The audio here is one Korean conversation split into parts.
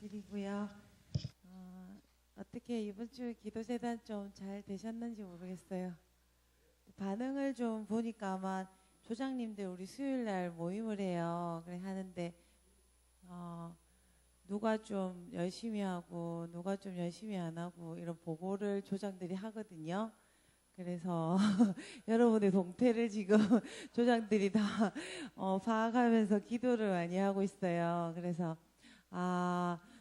감사드리고요. 어떻게 이번 주 기도재단 좀 잘 되셨는지 모르겠어요. 반응을 좀 보니까 아마 조장님들 우리 수요일 날 모임을 해요. 그래 하는데 누가 좀 열심히 하고 누가 좀 열심히 안 하고 이런 보고를 조장들이 하거든요. 그래서 여러분의 동태를 지금 조장들이 다 파악하면서 기도를 많이 하고 있어요. 그래서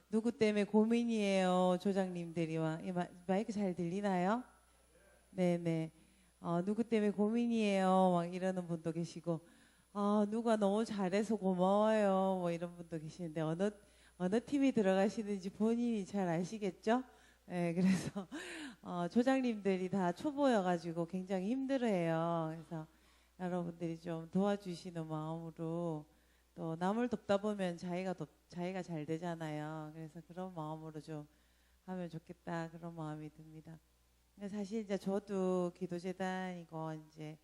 누구 때문에 고민이에요, 조장님들이. 마이크 잘 들리나요? 네네. 누구 때문에 고민이에요, 막 이러는 분도 계시고, 누가 너무 잘해서 고마워요, 뭐 이런 분도 계시는데, 어느 팀이 들어가시는지 본인이 잘 아시겠죠? 네, 그래서 조장님들이 다 초보여가지고 굉장히 힘들어해요. 그래서 여러분들이 좀 도와주시는 마음으로, 또 남을 돕다 보면 자기가 잘 되잖아요. 그래서 그런 마음으로 좀 하면 좋겠다, 그런 마음이 듭니다. 사실 이제 저도 기도재단이고 이제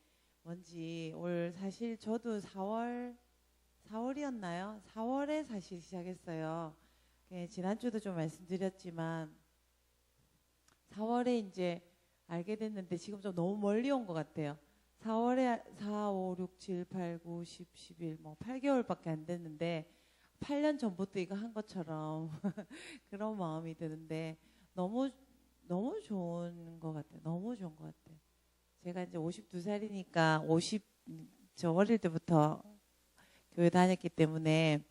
뭔지 사실 저도 4월이었나요? 4월에 사실 시작했어요. 지난주도 좀 말씀드렸지만 4월에 이제 알게 됐는데 지금 좀 너무 멀리 온 것 같아요. 4월에 4, 5, 6, 7, 8, 9, 10, 11 뭐 8개월밖에 안 됐는데 8년 전부터 이거 한 것처럼 그런 마음이 드는데 너무 좋은 것 같아요. 너무 좋은 것 같아요. 제가 이제 52살이니까 저 어릴 때부터 교회 다녔기 때문에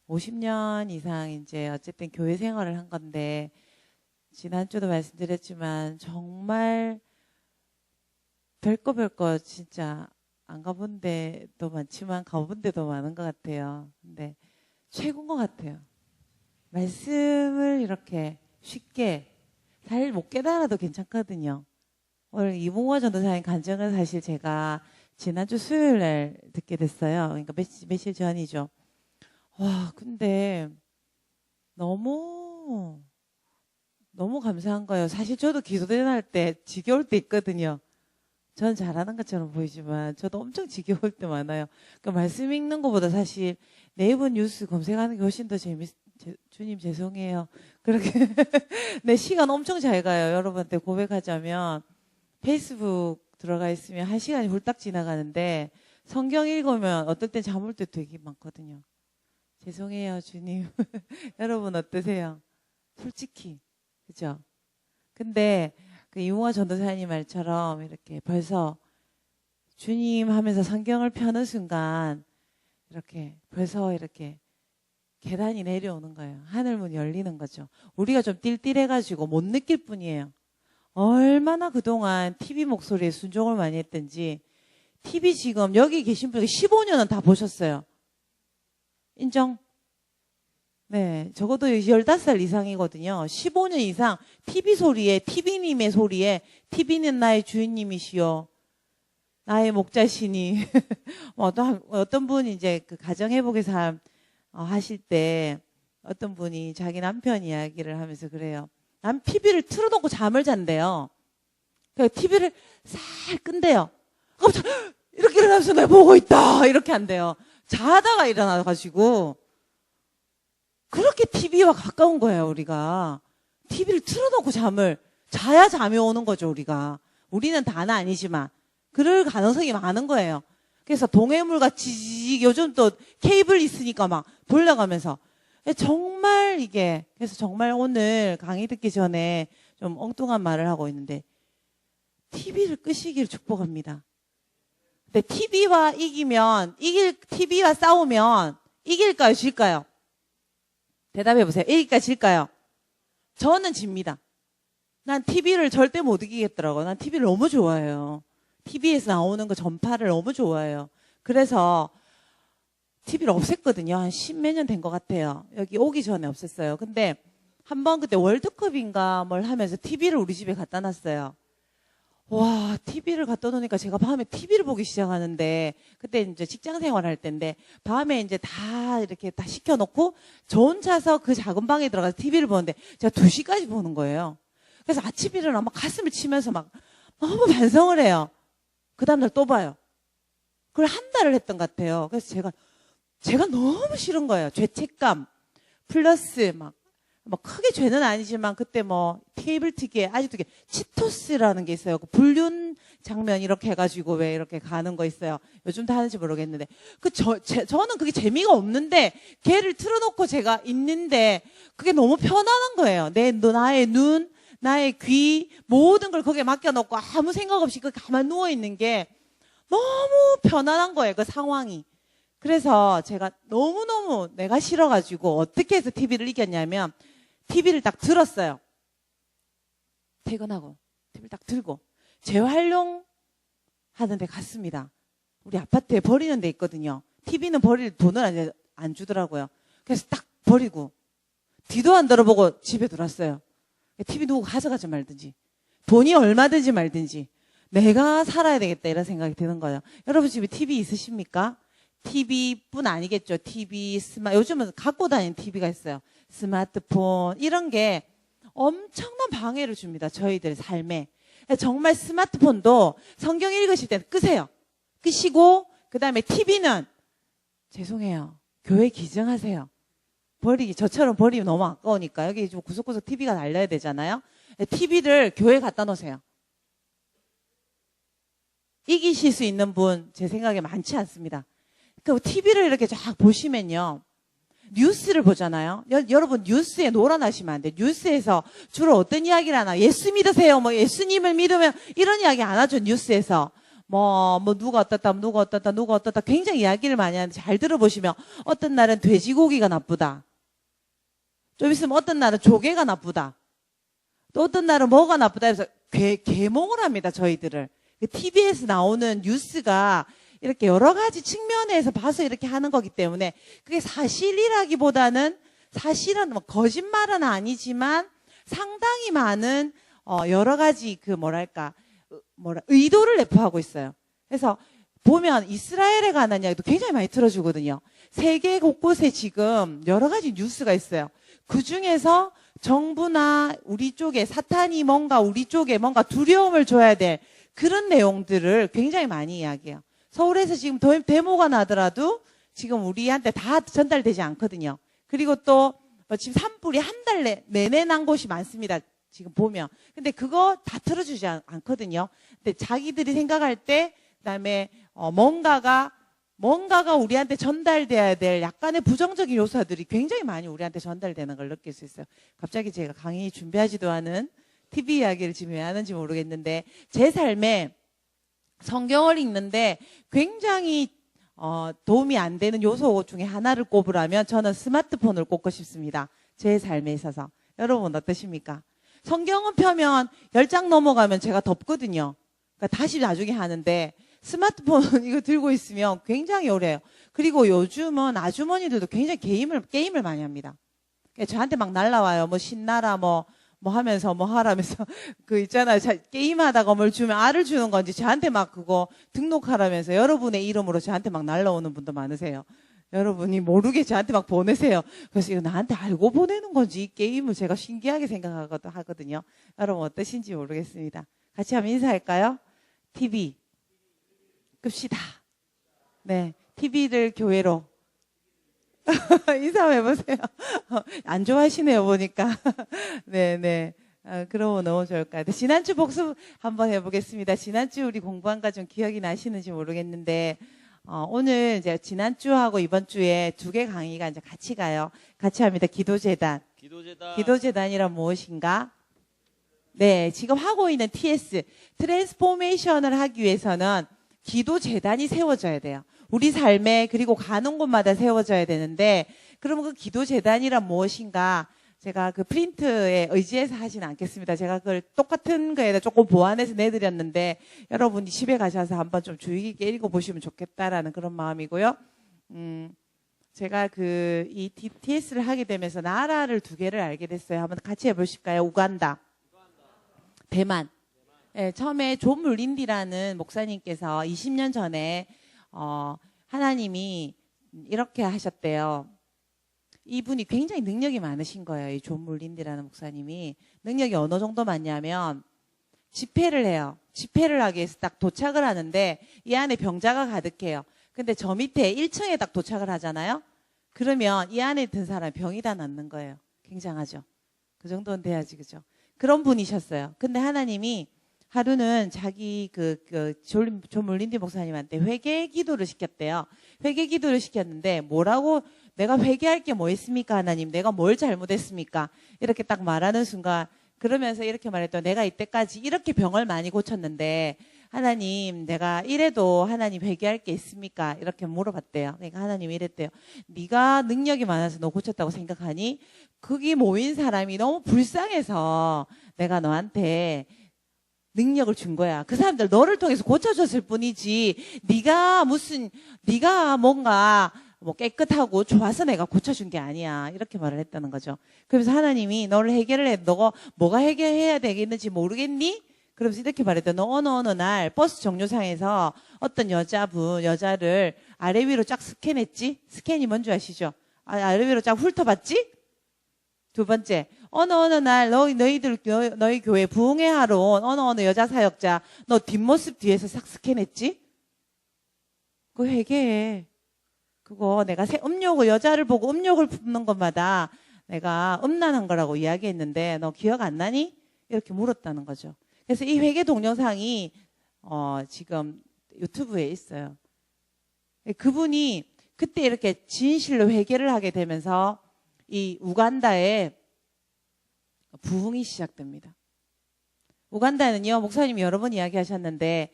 50년 이상 이제 어쨌든 교회 생활을 한 건데 지난주도 말씀드렸지만 정말 별거 진짜 안 가본 데도 많지만 가본 데도 많은 것 같아요. 근데 최고인 것 같아요. 말씀을 이렇게 쉽게 잘 못 깨달아도 괜찮거든요. 오늘 이봉화 전도사님 간증을 사실 제가 지난주 수요일 날 듣게 됐어요. 그러니까 며칠 전이죠. 와, 근데 너무 감사한 거예요. 사실 저도 기도대회 할 때 지겨울 때 있거든요. 전 잘하는 것처럼 보이지만 저도 엄청 지겨울 때 많아요. 그러니까 말씀 읽는 것보다 사실 네이버 뉴스 검색하는 게 훨씬 더 주님 죄송해요. 그렇게 내 시간 엄청 잘 가요. 여러분한테 고백하자면 페이스북 들어가 있으면 1시간이 훌딱 지나가는데 성경 읽으면 어떨 땐 잠올 때 되게 많거든요. 죄송해요, 주님. 여러분 어떠세요? 솔직히. 그죠? 근데 그 이용화 전도사님 말처럼 이렇게 벌써 주님 하면서 성경을 펴는 순간 이렇게 벌써 이렇게 계단이 내려오는 거예요. 하늘문이 열리는 거죠. 우리가 좀 띨띨해가지고 못 느낄 뿐이에요. 얼마나 그동안 TV 목소리에 순종을 많이 했던지 TV 지금 여기 계신 분이 15년은 다 보셨어요. 인정? 네, 적어도 15살 이상이거든요. 15년 이상 TV 소리에, TV님의 소리에 TV는 나의 주인님이시여 나의 목자시니 어떤 분이 이제 그 가정회복의 삶 하실 때 어떤 분이 자기 남편 이야기를 하면서 그래요. 남 TV를 틀어놓고 잠을 잔대요. 그러니까 TV를 싹 끈대요. 이렇게 일어나면서 내가 보고 있다 이렇게 한대요. 자다가 일어나가지고 그렇게 TV와 가까운 거예요, 우리가. TV를 틀어놓고 자야 잠이 오는 거죠, 우리가. 우리는 다는 아니지만. 그럴 가능성이 많은 거예요. 그래서 동해물같이 요즘 또 케이블 있으니까 막 돌려가면서. 정말 그래서 정말 오늘 강의 듣기 전에 좀 엉뚱한 말을 하고 있는데, TV를 끄시길 축복합니다. 근데 TV와 싸우면 이길까요, 질까요? 대답해보세요. 이길까요, 질까요? 저는 집니다. 난 TV를 절대 못 이기겠더라고요. 난 TV를 너무 좋아해요. TV에서 나오는 거 전파를 너무 좋아해요. 그래서 TV를 없앴거든요. 한 10몇 년 된 것 같아요. 여기 오기 전에 없앴어요. 근데 한번 그때 월드컵인가 뭘 하면서 TV를 우리 집에 갖다 놨어요. 와, TV를 갖다 놓으니까 제가 밤에 TV를 보기 시작하는데, 그때 이제 직장 생활할 때인데, 밤에 이제 다 이렇게 다 시켜놓고, 저 혼자서 그 작은 방에 들어가서 TV를 보는데, 제가 2시까지 보는 거예요. 그래서 아침 일어나 막 가슴을 치면서 막 너무 반성을 해요. 그 다음날 또 봐요. 그걸 한 달을 했던 것 같아요. 그래서 제가 너무 싫은 거예요. 죄책감, 플러스 막 뭐 크게 죄는 아니지만 그때 뭐 케이블 TV에 아직도 치토스라는 게 있어요. 그 불륜 장면 이렇게 해가지고 왜 이렇게 가는 거 있어요. 요즘 다 하는지 모르겠는데 저는 그게 재미가 없는데 걔를 틀어놓고 제가 있는데 그게 너무 편안한 거예요. 나의 눈, 나의 귀 모든 걸 거기에 맡겨놓고 아무 생각 없이 그 가만 누워 있는 게 너무 편안한 거예요. 그 상황이. 그래서 제가 너무너무 내가 싫어가지고 어떻게 해서 TV를 이겼냐면 TV를 딱 들었어요. 퇴근하고 TV를 딱 들고 재활용하는 데 갔습니다. 우리 아파트에 버리는 데 있거든요. TV는 버릴 돈을 안 주더라고요. 그래서 딱 버리고 뒤도 안 돌아보고 집에 들어왔어요. TV 누구 가져가지 말든지 돈이 얼마든지 말든지 내가 살아야 되겠다 이런 생각이 드는 거예요. 여러분 집에 TV 있으십니까? TV뿐 아니겠죠. TV, 요즘은 갖고 다니는 TV가 있어요. 스마트폰 이런 게 엄청난 방해를 줍니다. 저희들 삶에. 정말 스마트폰도 성경 읽으실 때는 끄세요. 끄시고 그다음에 TV는 죄송해요. 교회 기증하세요. 저처럼 버리면 너무 아까우니까 여기 좀 구석구석 TV가 달려야 되잖아요. TV를 교회에 갖다 놓으세요. 이기실 수 있는 분 제 생각에 많지 않습니다. 그 TV를 이렇게 쫙 보시면요. 뉴스를 보잖아요. 여러분 뉴스에 놀아나시면 안 돼요. 뉴스에서 주로 어떤 이야기를 하나? 예수 믿으세요. 뭐 예수님을 믿으면 이런 이야기 안 하죠. 뉴스에서. 뭐 누가 어떻다 굉장히 이야기를 많이 하는데 잘 들어보시면 어떤 날은 돼지고기가 나쁘다. 좀 있으면 어떤 날은 조개가 나쁘다. 또 어떤 날은 뭐가 나쁘다 해서 계몽을 합니다. 저희들을. TV에서 나오는 뉴스가 이렇게 여러 가지 측면에서 봐서 이렇게 하는 거기 때문에 그게 사실이라기보다는 사실은 뭐 거짓말은 아니지만 상당히 많은 여러 가지 의도를 내포하고 있어요. 그래서 보면 이스라엘에 관한 이야기도 굉장히 많이 들어주거든요. 세계 곳곳에 지금 여러 가지 뉴스가 있어요. 그 중에서 정부나 우리 쪽에 사탄이 우리 쪽에 뭔가 두려움을 줘야 될 그런 내용들을 굉장히 많이 이야기해요. 서울에서 지금 데모가 나더라도 지금 우리한테 다 전달되지 않거든요. 그리고 또 지금 산불이 한 달 내내 난 곳이 많습니다. 지금 보면. 근데 그거 다 틀어주지 않거든요. 근데 자기들이 생각할 때 그다음에 뭔가가 우리한테 전달돼야 될 약간의 부정적인 요소들이 굉장히 많이 우리한테 전달되는 걸 느낄 수 있어요. 갑자기 제가 강의 준비하지도 않은 TV 이야기를 지금 왜 하는지 모르겠는데 제 삶에 성경을 읽는데 굉장히 도움이 안 되는 요소 중에 하나를 꼽으라면 저는 스마트폰을 꼽고 싶습니다. 제 삶에 있어서. 여러분 어떠십니까? 성경은 펴면 10장 넘어가면 제가 덮거든요. 그러니까 다시 나중에 하는데 스마트폰 이거 들고 있으면 굉장히 오래요. 그리고 요즘은 아주머니들도 굉장히 게임을 많이 합니다. 그러니까 저한테 막 날라와요. 뭐 신나라 뭐 하면서 뭐 하라면서 그 있잖아요. 게임하다가 뭘 주면 알을 주는 건지 저한테 막 그거 등록하라면서 여러분의 이름으로 저한테 막 날라오는 분도 많으세요. 여러분이 모르게 저한테 막 보내세요. 그래서 이거 나한테 알고 보내는 건지 이 게임을 제가 신기하게 생각하거든요. 여러분 어떠신지 모르겠습니다. 같이 한번 인사할까요? TV 끕시다. 네, TV를 교회로 인사 한번 해보세요. 안 좋아하시네요, 보니까. 네네. 그러면 너무 좋을 것 같아요. 지난주 복습 한번 해보겠습니다. 지난주 우리 공부한 거 좀 기억이 나시는지 모르겠는데, 오늘 이제 지난주하고 이번 주에 2개 강의가 이제 같이 가요. 같이 합니다. 기도재단. 기도재단이란 무엇인가? 네, 지금 하고 있는 TS, 트랜스포메이션을 하기 위해서는 기도재단이 세워져야 돼요. 우리 삶에 그리고 가는 곳마다 세워져야 되는데 그러면 그 기도재단이란 무엇인가 제가 그 프린트에 의지해서 하진 않겠습니다. 제가 그걸 똑같은 거에다 조금 보완해서 내드렸는데 여러분이 집에 가셔서 한번 좀 주의 깊게 읽어보시면 좋겠다라는 그런 마음이고요. 제가 이 TS를 하게 되면서 나라를 2개를 알게 됐어요. 한번 같이 해보실까요? 우간다. 대만. 네, 처음에 존 물린디라는 목사님께서 20년 전에 하나님이 이렇게 하셨대요. 이분이 굉장히 능력이 많으신 거예요. 이 존 물린디라는 목사님이. 능력이 어느 정도 많냐면 집회를 해요. 집회를 하기 위해서 딱 도착을 하는데 이 안에 병자가 가득해요. 근데 저 밑에 1층에 딱 도착을 하잖아요. 그러면 이 안에 든 사람 병이 다 낫는 거예요. 굉장하죠. 그 정도는 돼야지, 그죠? 그런 분이셨어요. 근데 하나님이 하루는 자기 존 몰린디 목사님한테 회개 기도를 시켰대요. 회개 기도를 시켰는데 뭐라고 내가 회개할 게 뭐 있습니까, 하나님? 내가 뭘 잘못했습니까? 이렇게 딱 말하는 순간 그러면서 이렇게 말했던 내가 이때까지 이렇게 병을 많이 고쳤는데 하나님 내가 이래도 하나님 회개할 게 있습니까? 이렇게 물어봤대요. 그러니까 하나님이 이랬대요. 네가 능력이 많아서 너 고쳤다고 생각하니? 거기 모인 사람이 너무 불쌍해서 내가 너한테 능력을 준 거야. 그 사람들 너를 통해서 고쳐줬을 뿐이지 네가 뭔가 뭐 깨끗하고 좋아서 내가 고쳐준 게 아니야. 이렇게 말을 했다는 거죠. 그래서 하나님이 너를 해결을 해. 너가 뭐가 해결해야 되겠는지 모르겠니? 그러면서 이렇게 말했대. 너 어느 날 버스 정류장에서 어떤 여자를 아래 위로 쫙 스캔했지? 스캔이 뭔지 아시죠? 아래 위로 쫙 훑어봤지? 두 번째, 어느 날 너희 교회 부흥회 하러 온 어느 여자 사역자 너 뒷모습 뒤에서 싹 스캔했지? 그거 회개해. 그거 내가 여자를 보고 음욕을 품는 것마다 내가 음란한 거라고 이야기했는데 너 기억 안 나니? 이렇게 물었다는 거죠. 그래서 이 회개 동영상이 지금 유튜브에 있어요. 그분이 그때 이렇게 진실로 회개를 하게 되면서 이 우간다에 부흥이 시작됩니다. 우간다는요, 목사님이 여러 번 이야기하셨는데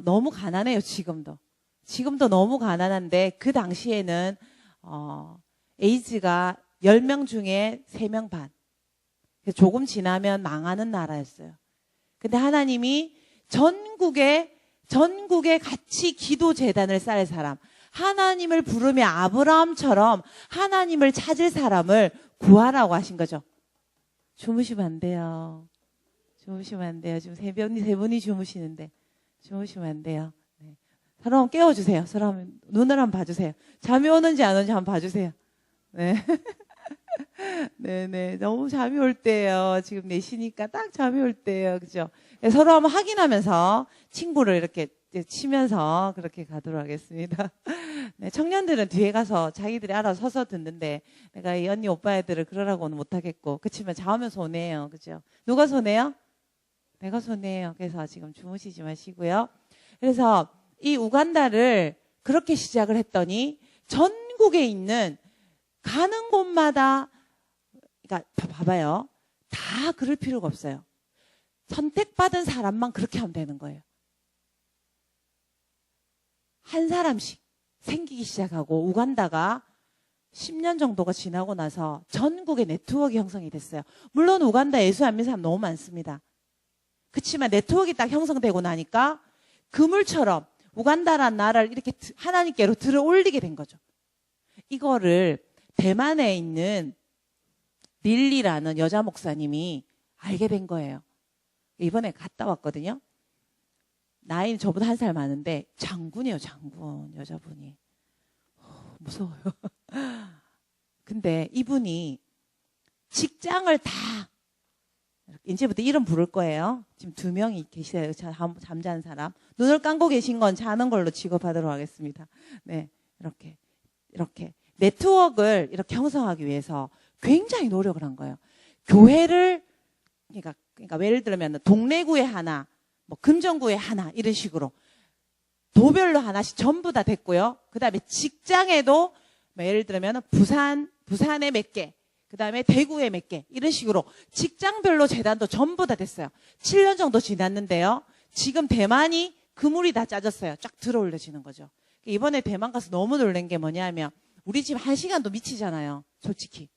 너무 가난해요. 지금도 너무 가난한데 그 당시에는 에이즈가 10명 중에 3명 반. 조금 지나면 망하는 나라였어요. 근데 하나님이 전국에 같이 기도 재단을 쌓을 사람, 하나님을 부르며 아브라함처럼 하나님을 찾을 사람을 구하라고 하신 거죠. 주무시면 안 돼요. 지금 세 분이 주무시는데 주무시면 안 돼요. 네. 서로 한번 깨워주세요. 서로 한번 눈을 한번 봐주세요. 잠이 오는지 안 오는지 한번 봐주세요. 네. 네네. 너무 잠이 올 때예요. 지금 4시니까 딱 잠이 올 때예요. 그죠? 서로 한번 확인하면서 친구를 이렇게 치면서 그렇게 가도록 하겠습니다. 네, 청년들은 뒤에 가서 자기들이 알아서 서서 듣는데 내가 이 언니 오빠 애들을 그러라고는 못하겠고 그치만 자면 손해예요. 그죠? 누가 손해요? 내가 손해예요. 그래서 지금 주무시지 마시고요. 그래서 이 우간다를 그렇게 시작을 했더니 전국에 있는 가는 곳마다 그러니까 봐봐요. 다 그럴 필요가 없어요. 선택받은 사람만 그렇게 하면 되는 거예요. 한 사람씩 생기기 시작하고 우간다가 10년 정도가 지나고 나서 전국에 네트워크 형성이 됐어요. 물론 우간다 예수 안 믿는 사람 너무 많습니다. 그렇지만 네트워크가 딱 형성되고 나니까 그물처럼 우간다라는 나라를 이렇게 하나님께로 들어 올리게 된 거죠. 이거를 대만에 있는 릴리라는 여자 목사님이 알게 된 거예요. 이번에 갔다 왔거든요. 나이는 저보다 1살 많은데 장군이에요. 장군 여자분이. 무서워요. 근데 이분이 직장을 다 이제부터 이름 부를 거예요. 지금 2명이 계시대요. 잠자는 사람. 눈을 감고 계신 건 자는 걸로 취급하도록 하겠습니다. 네, 이렇게 네트워크를 이렇게 형성하기 위해서 굉장히 노력을 한 거예요. 교회를 그러니까 예를 들면 동래구에 하나, 뭐 금정구에 하나 이런 식으로 도별로 하나씩 전부 다 됐고요. 그다음에 직장에도 뭐 예를 들면 부산에 몇 개, 그다음에 대구에 몇 개 이런 식으로 직장별로 재단도 전부 다 됐어요. 7년 정도 지났는데요. 지금 대만이 그물이 다 짜졌어요. 쫙 들어 올려지는 거죠. 이번에 대만 가서 너무 놀란 게 뭐냐면 우리 집 1시간도 미치잖아요. 솔직히.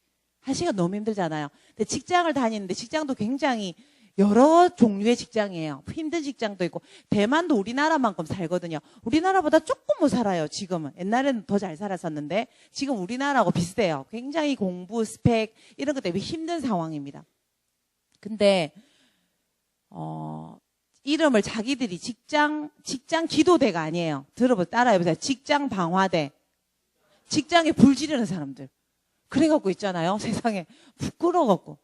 1시간 너무 힘들잖아요. 근데 직장을 다니는데 직장도 굉장히 여러 종류의 직장이에요. 힘든 직장도 있고 대만도 우리나라만큼 살거든요. 우리나라보다 조금 못 살아요. 지금은. 옛날에는 더 잘 살았었는데 지금 우리나라하고 비슷해요. 굉장히 공부, 스펙 이런 것 때문에 힘든 상황입니다. 근데 이름을 자기들이 직장 기도대가 아니에요. 따라해보세요. 직장 방화대. 직장에 불 지르는 사람들. 그래갖고 있잖아요. 세상에 부끄러워갖고.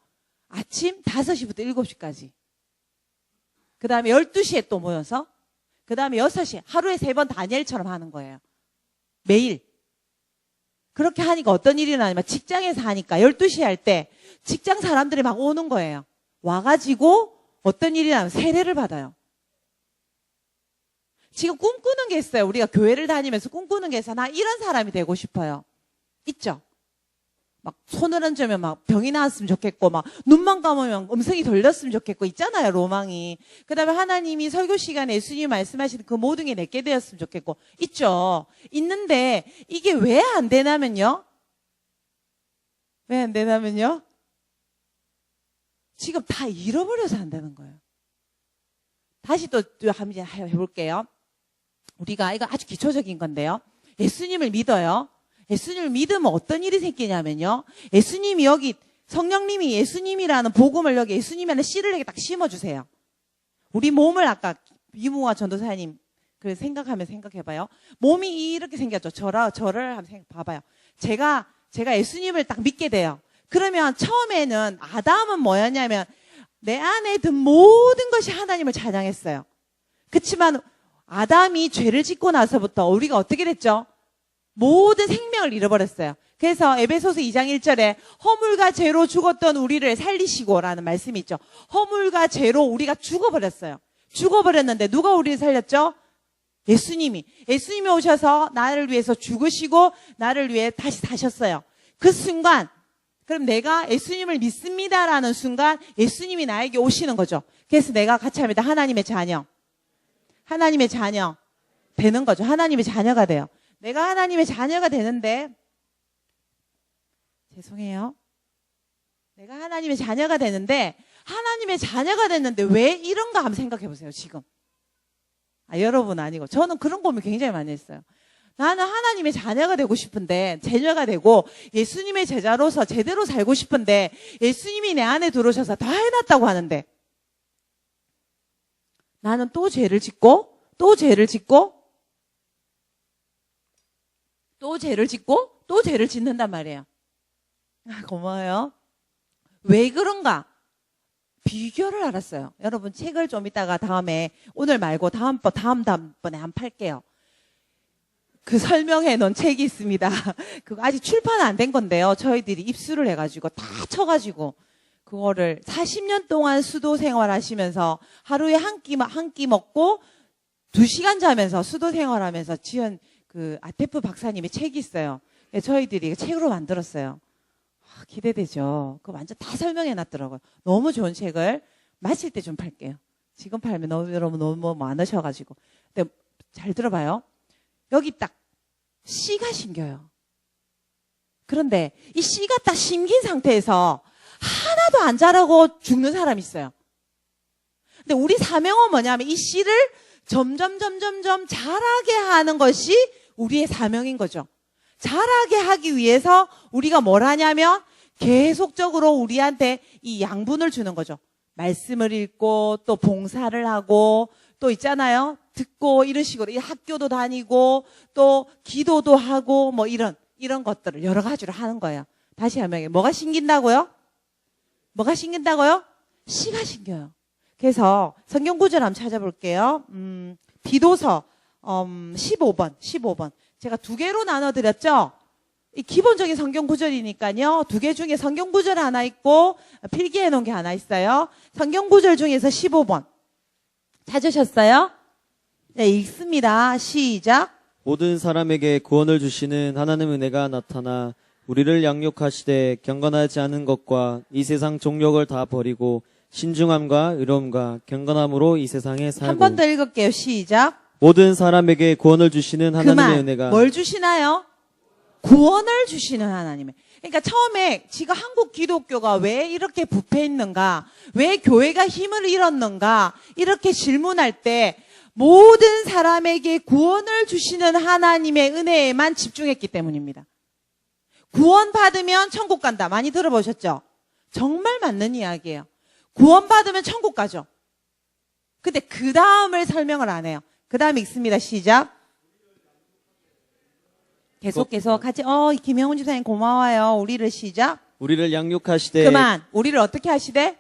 아침 5시부터 7시까지. 그 다음에 12시에 또 모여서 그 다음에 6시 하루에 3번 다니엘처럼 하는 거예요. 매일. 그렇게 하니까 어떤 일이 나냐면 직장에서 하니까 12시에 할 때 직장 사람들이 막 오는 거예요. 와가지고 어떤 일이 나면 세례를 받아요. 지금 꿈꾸는 게 있어요. 우리가 교회를 다니면서 꿈꾸는 게 있어. 나 이런 사람이 되고 싶어요. 있죠? 막 손을 얹으면 막 병이 나았으면 좋겠고 막 눈만 감으면 음성이 들렸으면 좋겠고 있잖아요. 로망이. 그 다음에 하나님이 설교 시간에 예수님이 말씀하시는 그 모든 게 내게 되었으면 좋겠고 있죠. 있는데 이게 왜 안 되냐면요. 왜 안 되냐면요. 지금 다 잃어버려서 안 되는 거예요. 다시 또 한번 해볼게요. 우리가 이거 아주 기초적인 건데요. 예수님을 믿어요. 예수님을 믿으면 어떤 일이 생기냐면요. 예수님이 여기 성령님이 예수님이라는 복음을 여기 예수님이라는 씨를 여기 딱 심어주세요. 우리 몸을 아까 이무화 전도사님 그 생각해봐요. 몸이 이렇게 생겼죠. 저를 한번 봐봐요. 제가 예수님을 딱 믿게 돼요. 그러면 처음에는 아담은 뭐였냐면 내 안에 든 모든 것이 하나님을 찬양했어요. 그렇지만 아담이 죄를 짓고 나서부터 우리가 어떻게 됐죠? 모든 생명을 잃어버렸어요. 그래서 에베소서 2장 1절에 허물과 죄로 죽었던 우리를 살리시고 라는 말씀이 있죠. 허물과 죄로 우리가 죽어버렸어요. 죽어버렸는데 누가 우리를 살렸죠? 예수님이 오셔서 나를 위해서 죽으시고 나를 위해 다시 사셨어요. 그 순간 그럼 내가 예수님을 믿습니다라는 순간 예수님이 나에게 오시는 거죠. 그래서 내가 같이 합니다. 하나님의 자녀 되는 거죠. 하나님의 자녀가 돼요. 내가 하나님의 자녀가 되는데 죄송해요. 내가 하나님의 자녀가 되는데 왜 이런가 한번 생각해 보세요. 지금. 여러분 아니고 저는 그런 고민 굉장히 많이 했어요. 나는 하나님의 자녀가 되고 싶은데 제자가 되고 예수님의 제자로서 제대로 살고 싶은데 예수님이 내 안에 들어오셔서 다 해놨다고 하는데 나는 또 죄를 짓고 또 죄를 짓는단 말이에요. 고마워요. 왜 그런가? 비결을 알았어요. 여러분 책을 좀 이따가 다음에 오늘 말고 다음번에 한번 팔게요. 그 설명해 놓은 책이 있습니다. 그거 아직 출판 안 된 건데요. 저희들이 입수를 해가지고 다 쳐가지고 그거를 40년 동안 수도 생활하시면서 하루에 한 끼 먹고 2시간 자면서 수도 생활하면서 지은 그 아테프 박사님의 책이 있어요. 저희들이 책으로 만들었어요. 기대되죠. 그거 완전 다 설명해 놨더라고요. 너무 좋은 책을 마칠 때 좀 팔게요. 지금 팔면 여러분 너무 많으셔가지고. 근데 잘 들어봐요. 여기 딱 씨가 심겨요. 그런데 이 씨가 딱 심긴 상태에서 하나도 안 자라고 죽는 사람이 있어요. 근데 우리 사명은 뭐냐면 이 씨를 점점 자라게 하는 것이 우리의 사명인 거죠. 자라게 하기 위해서 우리가 뭘 하냐면 계속적으로 우리한테 이 양분을 주는 거죠. 말씀을 읽고 또 봉사를 하고 또 있잖아요. 듣고 이런 식으로 학교도 다니고 또 기도도 하고 뭐 이런 것들을 여러 가지로 하는 거예요. 다시 한번 뭐가 심긴다고요? 씨가 심겨요. 그래서 성경 구절 한번 찾아볼게요. 디도서 15번. 제가 2개로 나눠드렸죠? 이 기본적인 성경 구절이니까요. 2개 중에 성경 구절 하나 있고 필기해 놓은 게 하나 있어요. 성경 구절 중에서 15번. 찾으셨어요? 네, 읽습니다. 시작. 모든 사람에게 구원을 주시는 하나님의 은혜가 나타나 우리를 양육하시되 경건하지 않은 것과 이 세상 종력을 다 버리고 신중함과 의로움과 경건함으로 이 세상에 살고. 한 번 더 읽을게요. 시작. 모든 사람에게 구원을 주시는 하나님의 은혜가. 뭘 주시나요? 구원을 주시는 하나님의. 그러니까 처음에 지금 한국 기독교가 왜 이렇게 부패 있는가? 왜 교회가 힘을 잃었는가? 이렇게 질문할 때 모든 사람에게 구원을 주시는 하나님의 은혜에만 집중했기 때문입니다. 구원 받으면 천국 간다. 많이 들어보셨죠? 정말 맞는 이야기예요. 구원 받으면 천국 가죠. 근데 그 다음을 설명을 안 해요. 그 다음에 읽습니다. 시작. 계속 같이 김영훈 집사님 고마워요. 우리를 시작. 우리를 양육하시되. 그만. 우리를 어떻게 하시되?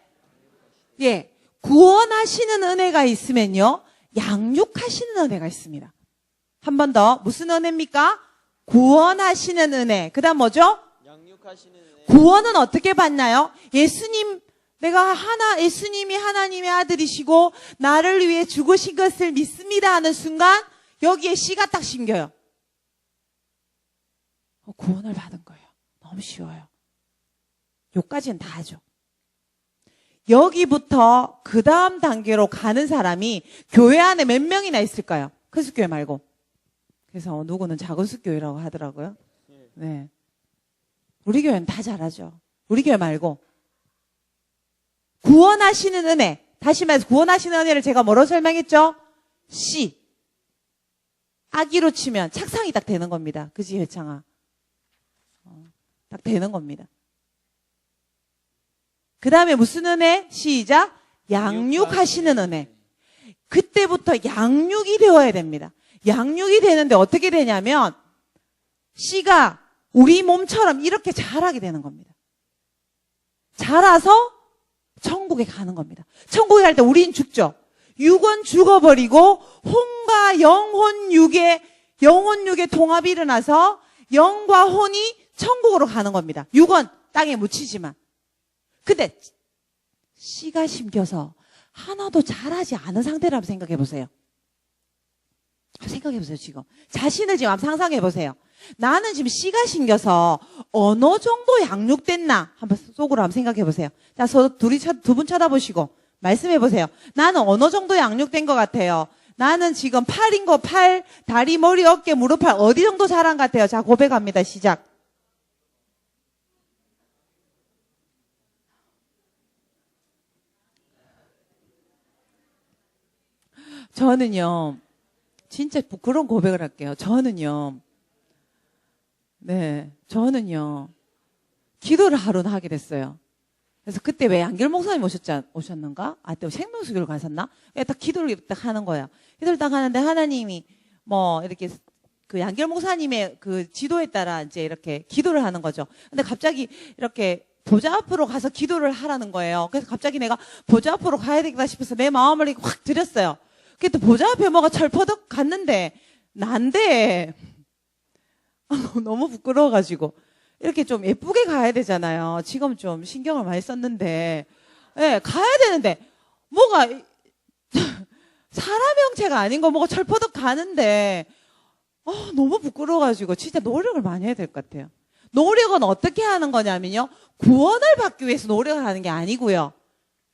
예. 구원하시는 은혜가 있으면요. 양육하시는 은혜가 있습니다. 한 번 더. 무슨 은혜입니까? 구원하시는 은혜. 그 다음 뭐죠? 양육하시는 은혜. 구원은 어떻게 받나요? 예수님이 하나님의 아들이시고 나를 위해 죽으신 것을 믿습니다 하는 순간 여기에 씨가 딱 심겨요. 구원을 받은 거예요. 너무 쉬워요. 요까지는 다 하죠. 여기부터 그 다음 단계로 가는 사람이 교회 안에 몇 명이나 있을까요? 큰 숲교회 말고. 그래서 누구는 작은 숲교회라고 하더라고요. 네. 우리 교회는 다 잘하죠. 우리 교회 말고. 구원하시는 은혜. 다시 말해서 구원하시는 은혜를 제가 뭐로 설명했죠? 씨. 아기로 치면 착상이 딱 되는 겁니다. 그지, 회창아? 딱 되는 겁니다. 그 다음에 무슨 은혜? 시작. 양육하시는 은혜. 그때부터 양육이 되어야 됩니다. 양육이 되는데 어떻게 되냐면 씨가 우리 몸처럼 이렇게 자라게 되는 겁니다. 자라서 천국에 가는 겁니다. 천국에 갈 때 우린 죽죠. 육은 죽어버리고 혼과 영혼 육의 통합이 일어나서 영과 혼이 천국으로 가는 겁니다. 육은 땅에 묻히지만. 근데 씨가 심겨서 하나도 자라지 않은 상태라고 생각해 보세요. 생각해 보세요, 지금. 자신을 지금 한번 상상해 보세요. 나는 지금 씨가 심겨서 어느 정도 양육됐나? 한번 속으로 한번 생각해 보세요. 자, 두 분 쳐다보시고 말씀해 보세요. 나는 어느 정도 양육된 것 같아요? 나는 지금 팔, 다리, 머리, 어깨, 무릎, 팔 어디 정도 자란 것 같아요? 자, 고백합니다. 시작. 저는요, 진짜 부끄러운 고백을 할게요. 저는요, 기도를 하루는 하게 됐어요. 그래서 그때 왜 양길 목사님 오셨는가? 또 생명수교를 가셨나? 딱 기도를 딱 하는 거예요. 기도를 딱 하는데 하나님이 이렇게 그 양길 목사님의 그 지도에 따라 이제 이렇게 기도를 하는 거죠. 근데 갑자기 이렇게 보좌 앞으로 가서 기도를 하라는 거예요. 그래서 갑자기 내가 보좌 앞으로 가야 되겠다 싶어서 내 마음을 확 들였어요. 그때 보좌 앞에 뭐가 철퍼덕 갔는데 난데 너무 부끄러워가지고 이렇게 좀 예쁘게 가야 되잖아요. 지금 좀 신경을 많이 썼는데 가야 되는데 뭐가 사람 형체가 아닌 거 뭐가 철퍼덕 가는데 너무 부끄러워가지고 진짜 노력을 많이 해야 될 것 같아요. 노력은 어떻게 하는 거냐면요. 구원을 받기 위해서 노력을 하는 게 아니고요.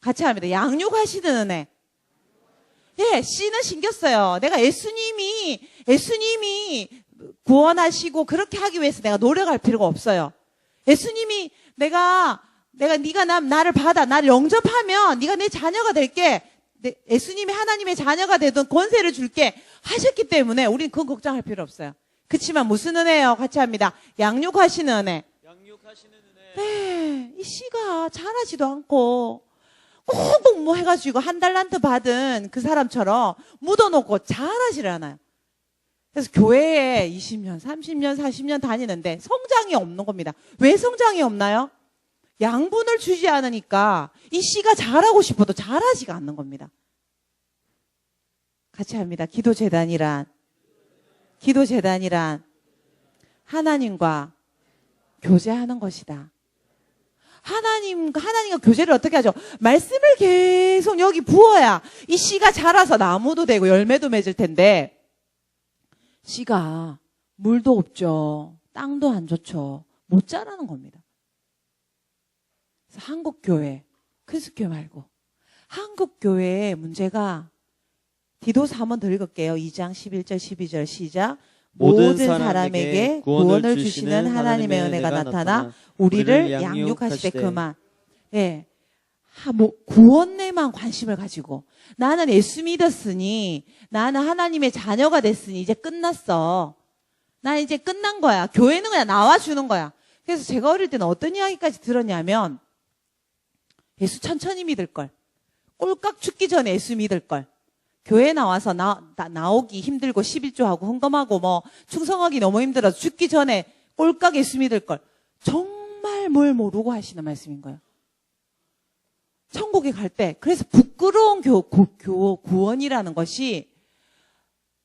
같이 합니다. 양육하시는 은혜. 씨는 신겼어요. 내가 예수님이 구원하시고 그렇게 하기 위해서 내가 노력할 필요가 없어요. 예수님이 네가 나를 받아, 나를 영접하면 네가 내 자녀가 될게. 예수님이 하나님의 자녀가 되던 권세를 줄게 하셨기 때문에 우리는 그건 걱정할 필요 없어요. 그렇지만 무슨 은혜예요? 같이 합니다. 양육하시는 은혜. 양육하시는 은혜. 네, 이 씨가 자라지도 않고 꽁꽁 해가지고 한 달란트 받은 그 사람처럼 묻어놓고 자라지를 않아요. 그래서 교회에 20년, 30년, 40년 다니는데 성장이 없는 겁니다. 왜 성장이 없나요? 양분을 주지 않으니까 이 씨가 자라고 싶어도 자라지가 않는 겁니다. 같이 합니다. 기도재단이란 하나님과 교제하는 것이다. 하나님과 교제를 어떻게 하죠? 말씀을 계속 여기 부어야 이 씨가 자라서 나무도 되고 열매도 맺을 텐데 씨가 물도 없죠. 땅도 안 좋죠. 못 자라는 겁니다. 그래서 한국교회, 큰숲교회 말고 한국교회의 문제가 디도서 한번 더 읽을게요. 2장 11절 12절 시작. 모든 사람에게 구원을 주시는 하나님의 은혜가 나타나 우리를 양육하시되 그만. 구원에만 관심을 가지고 나는 예수 믿었으니 나는 하나님의 자녀가 됐으니 이제 끝났어. 나 이제 끝난 거야. 교회는 그냥 나와주는 거야. 그래서 제가 어릴 때는 어떤 이야기까지 들었냐면 예수 천천히 믿을 걸. 꼴깍 죽기 전에 예수 믿을 걸. 교회 나와서 나오기 힘들고 11조하고 헌금하고 충성하기 너무 힘들어서 죽기 전에 꼴깍 예수 믿을 걸. 정말 뭘 모르고 하시는 말씀인 거예요. 천국에 갈 때 그래서 부끄러운 구원이라는 것이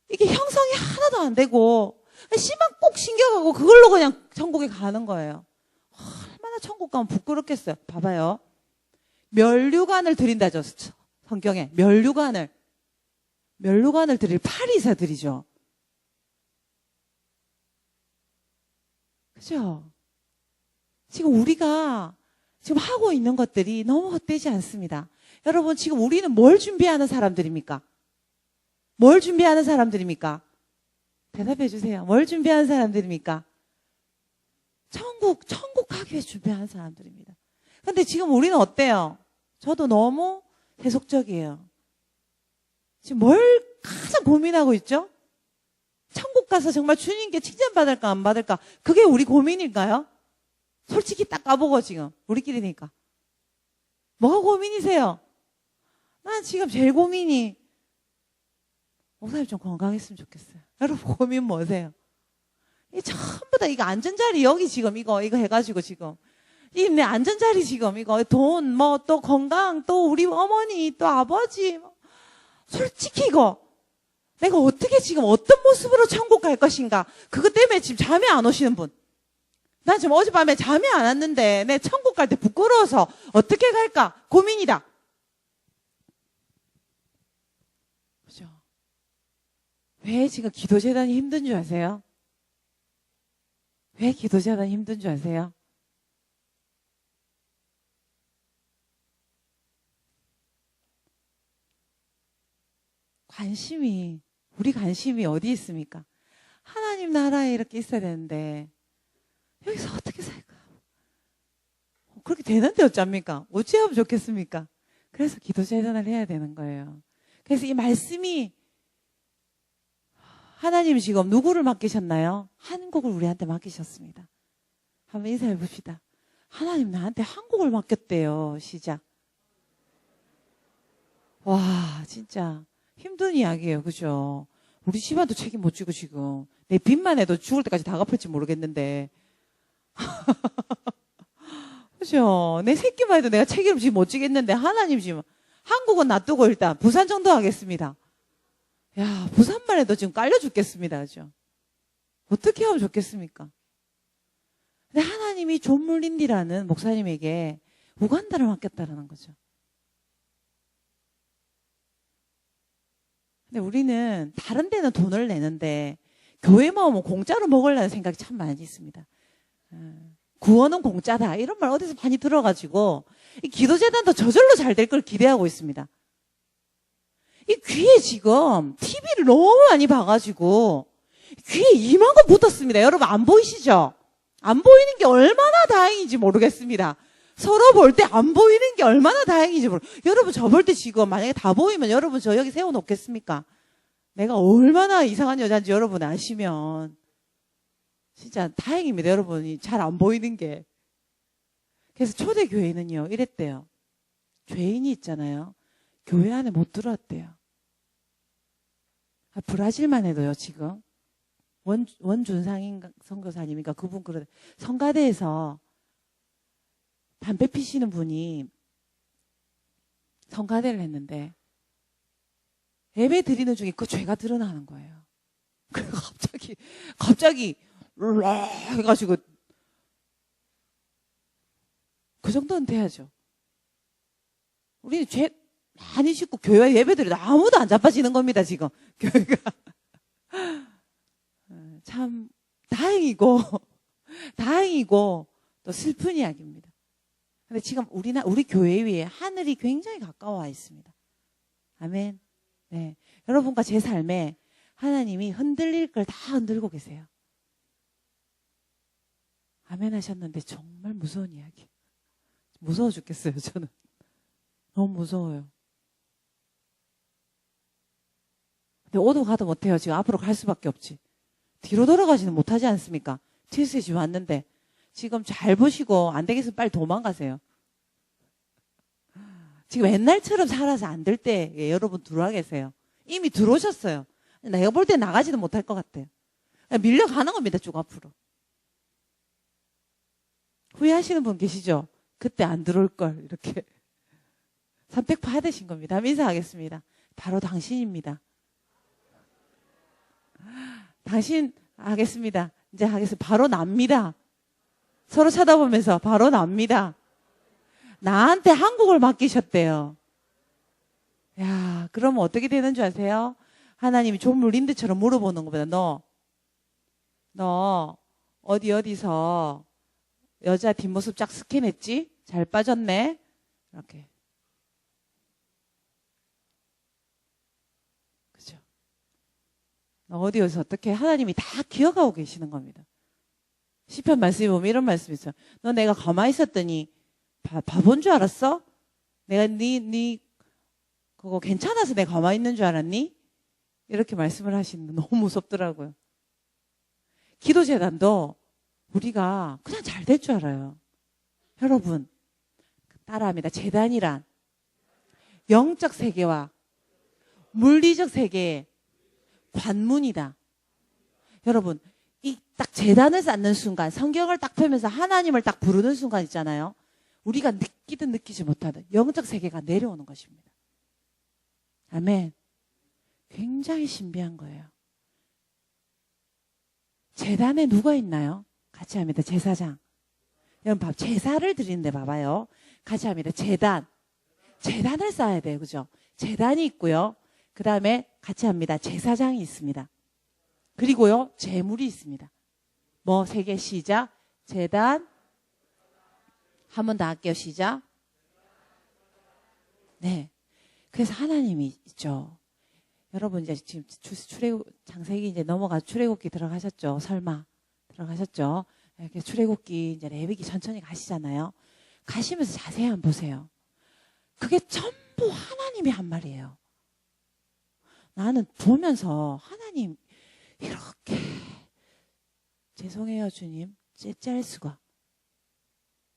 이게 형성이 하나도 안 되고 씨만 꼭 신겨가고 그걸로 그냥 천국에 가는 거예요. 얼마나 천국 가면 부끄럽겠어요. 봐봐요. 면류관을 드린다죠. 성경에. 면류관을 드릴 파리새들이죠. 그죠? 지금 우리가 지금 하고 있는 것들이 너무 헛되지 않습니다. 여러분, 지금 우리는 뭘 준비하는 사람들입니까? 뭘 준비하는 사람들입니까? 대답해 주세요. 뭘 준비하는 사람들입니까? 천국 가기 위해 준비하는 사람들입니다. 근데 지금 우리는 어때요? 저도 너무 세속적이에요. 지금 뭘 가장 고민하고 있죠? 천국 가서 정말 주님께 칭찬받을까 안 받을까? 그게 우리 고민일까요? 솔직히 딱 까보고 지금 우리끼리니까. 뭐가 고민이세요? 난 지금 제일 고민이 목사님 좀 건강했으면 좋겠어요. 여러분 고민 뭐세요? 이 전부 다 이거 안전자리 여기 지금 이거 해가지고 지금 이 내 안전자리 지금 이거 돈 뭐 또 건강 또 우리 어머니 또 아버지 솔직히 이거 내가 어떻게 지금 어떤 모습으로 천국 갈 것인가 그것 때문에 지금 잠이 안 오시는 분. 난 지금 어젯밤에 잠이 안 왔는데 내 천국 갈 때 부끄러워서 어떻게 갈까 고민이다. 그죠? 왜 지금 기도재단이 힘든 줄 아세요? 왜 기도재단이 힘든 줄 아세요? 우리 관심이 어디 있습니까? 하나님 나라에 이렇게 있어야 되는데 여기서 어떻게 살까? 그렇게 되는데 어쩝니까? 어찌하면 좋겠습니까? 그래서 기도재단을 해야 되는 거예요. 그래서 이 말씀이 하나님이 지금 누구를 맡기셨나요? 한국을 우리한테 맡기셨습니다. 한번 인사해 봅시다. 하나님 나한테 한국을 맡겼대요. 시작. 와 진짜 힘든 이야기예요. 그죠? 우리 집안도 책임 못 지고 지금 내 빚만 해도 죽을 때까지 다 갚을지 모르겠는데 그죠? 내 새끼만 해도 내가 책임을 지금 못 지겠는데 하나님 지금 한국은 놔두고 일단 부산 정도 하겠습니다. 야 부산만 해도 지금 깔려 죽겠습니다. 그죠? 어떻게 하면 좋겠습니까? 근데 하나님이 존 물린디라는 목사님에게 우간다를 맡겼다라는 거죠. 근데 우리는 다른 데는 돈을 내는데 교회만 오면 공짜로 먹으려는 생각이 참 많이 있습니다. 구원은 공짜다 이런 말 어디서 많이 들어가지고 이 기도재단도 저절로 잘 될 걸 기대하고 있습니다. 이 귀에 지금 TV를 너무 많이 봐가지고 귀에 이만큼 붙었습니다. 여러분 안 보이시죠? 안 보이는 게 얼마나 다행인지 모르겠습니다. 서로 볼 때 안 보이는 게 얼마나 다행인지 여러분 저 볼 때 지금 만약에 다 보이면 여러분 저 여기 세워놓겠습니까? 내가 얼마나 이상한 여자인지 여러분 아시면 진짜 다행입니다. 여러분이 잘 안 보이는 게. 그래서 초대교회는요 이랬대요. 죄인이 있잖아요. 교회 안에 못 들어왔대요. 브라질만 해도요 지금 원준상인 선교사님이니까 그분 그러 성가대에서 담배 피시는 분이 성가대를 했는데 예배 드리는 중에 그 죄가 드러나는 거예요. 그래서 갑자기 해가지고 그 정도는 돼야죠. 우리는 죄 많이 씻고 교회 예배 드려도 아무도 안 자빠지는 겁니다. 지금 교회가 참 다행이고 또 슬픈 이야기입니다. 근데 지금 우리 교회 위에 하늘이 굉장히 가까워 있습니다. 아멘. 네. 여러분과 제 삶에 하나님이 흔들릴 걸 다 흔들고 계세요. 아멘 하셨는데 정말 무서운 이야기. 무서워 죽겠어요, 저는. 너무 무서워요. 근데 오도 가도 못해요. 지금 앞으로 갈 수밖에 없지. 뒤로 돌아가지는 못하지 않습니까? TS에 지금 왔는데. 지금 잘 보시고 안 되겠으면 빨리 도망가세요. 지금 옛날처럼 살아서 안 될 때 여러분 들어와 계세요. 이미 들어오셨어요. 내가 볼 때 나가지도 못할 것 같아요. 밀려가는 겁니다. 쭉 앞으로. 후회하시는 분 계시죠? 그때 안 들어올 걸 이렇게 선택 받으신 겁니다. 인사하겠습니다. 바로 당신입니다. 당신 하겠습니다. 이제 하겠습니다. 바로 납니다. 서로 쳐다보면서 바로 납니다. 나한테 한국을 맡기셨대요. 야, 그러면 어떻게 되는 줄 아세요? 하나님이 존 물린드처럼 물어보는 것보다 너 어디서 여자 뒷모습 쫙 스캔했지? 잘 빠졌네? 이렇게. 그죠? 너 어디서 어떻게 하나님이 다 기억하고 계시는 겁니다. 시편 말씀에 보면 이런 말씀이 있어요. 너 내가 가만히 있었더니 바본 줄 알았어? 내가 네 그거 괜찮아서 내가 가만히 있는 줄 알았니? 이렇게 말씀을 하시는 거 너무 무섭더라고요. 기도재단도 우리가 그냥 잘 될 줄 알아요. 여러분 따라합니다. 재단이란 영적 세계와 물리적 세계의 관문이다. 여러분 이 딱 재단을 쌓는 순간 성경을 딱 펴면서 하나님을 딱 부르는 순간 있잖아요. 우리가 느끼든 느끼지 못하든 영적 세계가 내려오는 것입니다. 아멘. 굉장히 신비한 거예요. 재단에 누가 있나요? 같이 합니다. 제사장. 여러분 제사를 드리는데 봐봐요. 같이 합니다. 재단을 쌓아야 돼요. 그죠? 재단이 있고요. 그 다음에 같이 합니다. 제사장이 있습니다. 그리고요. 제물이 있습니다. 뭐 세 개 시작. 재단. 한 번 더 할게요. 시작. 네. 그래서 하나님이 있죠. 여러분 이제 지금 창세기 이제 넘어가 출애굽기 들어가셨죠. 설마 들어가셨죠. 이렇게 출애굽기 이제 레위기 천천히 가시잖아요. 가시면서 자세히 한번 보세요. 그게 전부 하나님이 한 말이에요. 나는 보면서 하나님 이렇게 죄송해요 주님 째째할 수가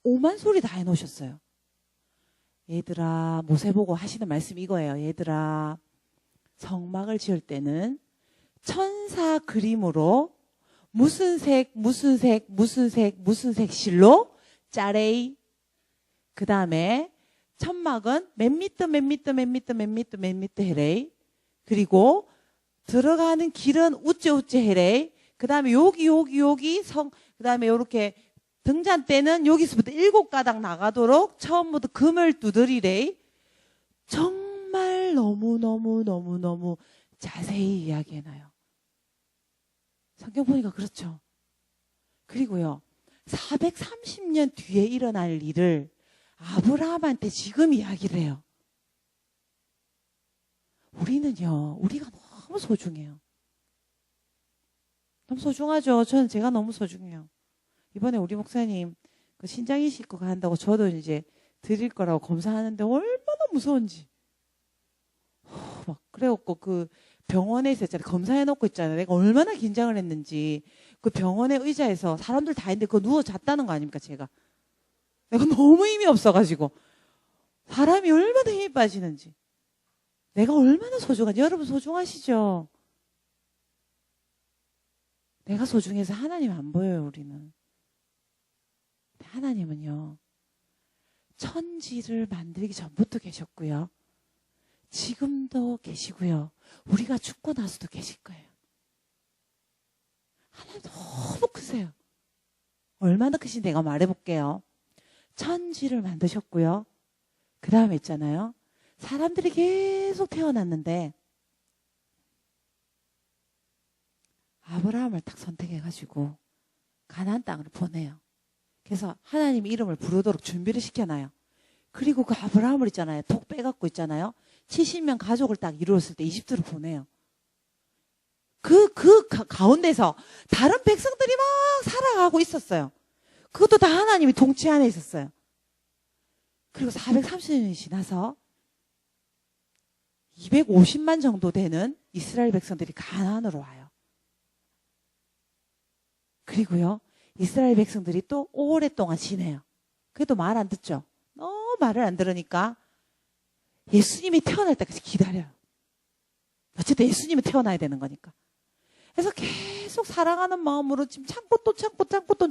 오만 소리 다 해놓으셨어요. 얘들아 모세 보고 하시는 말씀이 이거예요. 얘들아 성막을 지을 때는 천사 그림으로 무슨 색 실로 짜레이 그 다음에 천막은 몇 미터 해레이 그리고 들어가는 길은 우째 해레이 그 다음에 여기 그 다음에 요렇게 등잔대는 여기서부터 7가닥 나가도록 처음부터 금을 두드리래. 정말 너무 자세히 이야기해놔요. 성경 보니까 그렇죠. 그리고요. 430년 뒤에 일어날 일을 아브라함한테 지금 이야기를 해요. 우리는요. 우리가 너무 소중해요. 너무 소중하죠. 제가 너무 소중해요. 이번에 우리 목사님 그 신장이식 그거 한다고 저도 이제 드릴 거라고 검사하는데 얼마나 무서운지. 막 그래갖고 그 병원에서 있잖아요. 검사해놓고 있잖아요. 내가 얼마나 긴장을 했는지 그 병원의 의자에서 사람들 다 있는데 그거 누워 잤다는 거 아닙니까 제가. 내가 너무 힘이 없어가지고 사람이 얼마나 힘이 빠지는지 내가 얼마나 소중한지 여러분 소중하시죠? 내가 소중해서 하나님 안 보여요 우리는. 하나님은요 천지를 만들기 전부터 계셨고요 지금도 계시고요 우리가 죽고 나서도 계실 거예요. 하나님 너무 크세요. 얼마나 크신지 내가 말해볼게요. 천지를 만드셨고요 그 다음에 있잖아요 사람들이 계속 태어났는데 아브라함을 딱 선택해가지고 가나안 땅으로 보내요. 그래서 하나님 이름을 부르도록 준비를 시켜놔요. 그리고 그 아브라함을 있잖아요. 독 빼갖고 있잖아요. 70명 가족을 딱 이루었을 때 이집트로 보내요. 그 가운데서 다른 백성들이 막 살아가고 있었어요. 그것도 다 하나님이 통치 안에 있었어요. 그리고 430년이 지나서 250만 정도 되는 이스라엘 백성들이 가나안으로 와요. 그리고요. 이스라엘 백성들이 또 오랫동안 지내요. 그래도 말 안 듣죠. 너무 말을 안 들으니까 예수님이 태어날 때까지 기다려요. 어쨌든 예수님이 태어나야 되는 거니까. 그래서 계속 사랑하는 마음으로 지금 참고 또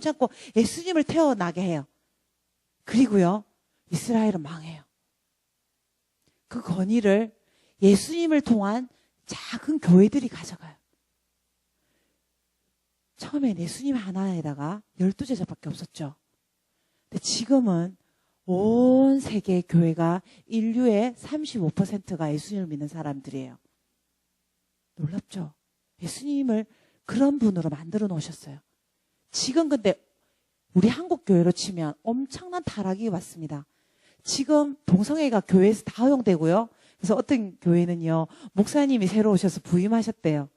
참고 예수님을 태어나게 해요. 그리고요. 이스라엘은 망해요. 그 권위를 예수님을 통한 작은 교회들이 가져가요. 처음엔 예수님 하나에다가 12제자밖에 없었죠. 근데 지금은 온 세계 교회가 인류의 35%가 예수님을 믿는 사람들이에요. 놀랍죠? 예수님을 그런 분으로 만들어 놓으셨어요. 지금 근데 우리 한국 교회로 치면 엄청난 타락이 왔습니다. 지금 동성애가 교회에서 다 허용되고요. 그래서 어떤 교회는요, 목사님이 새로 오셔서 부임하셨대요.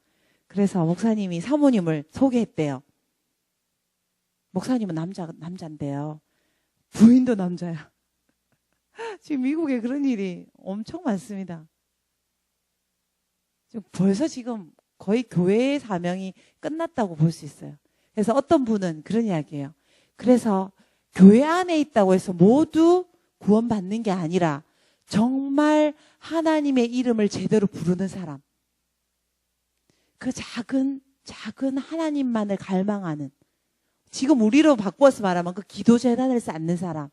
그래서 목사님이 사모님을 소개했대요. 목사님은 남자인데요. 부인도 남자야. 지금 미국에 그런 일이 엄청 많습니다. 벌써 지금 거의 교회의 사명이 끝났다고 볼 수 있어요. 그래서 어떤 분은 그런 이야기예요. 그래서 교회 안에 있다고 해서 모두 구원받는 게 아니라 정말 하나님의 이름을 제대로 부르는 사람, 그 작은 하나님만을 갈망하는, 지금 우리로 바꿔서 말하면 그 기도재단을 쌓는 사람,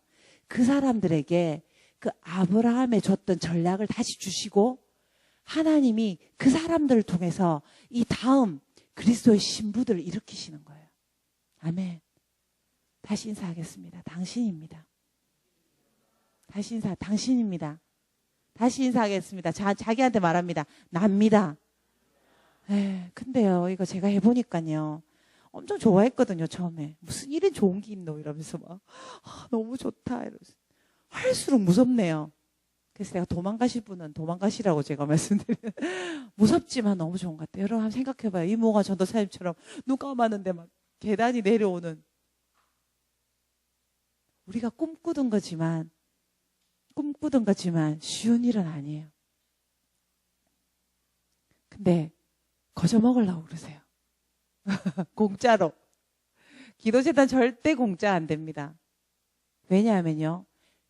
그 사람들에게 그 아브라함에 줬던 전략을 다시 주시고 하나님이 그 사람들을 통해서 이 다음 그리스도의 신부들을 일으키시는 거예요. 아멘. 다시 인사하겠습니다. 당신입니다. 당신입니다. 다시 인사하겠습니다. 자기한테 말합니다. 납니다. 근데요, 이거 제가 해보니까요, 엄청 좋아했거든요, 처음에. 무슨 일은 좋은 게 있노? 이러면서 막, 너무 좋다. 이러면서. 할수록 무섭네요. 그래서 내가 도망가실 분은 도망가시라고 제가 말씀드려요. 무섭지만 너무 좋은 것 같아요. 여러분 한번 생각해봐요. 이모가 전도사님처럼 눈 감았는데 막 계단이 내려오는. 우리가 꿈꾸던 거지만 쉬운 일은 아니에요. 근데 거저 먹으려고 그러세요. 공짜로. 기도재단 절대 공짜 안 됩니다. 왜냐하면요,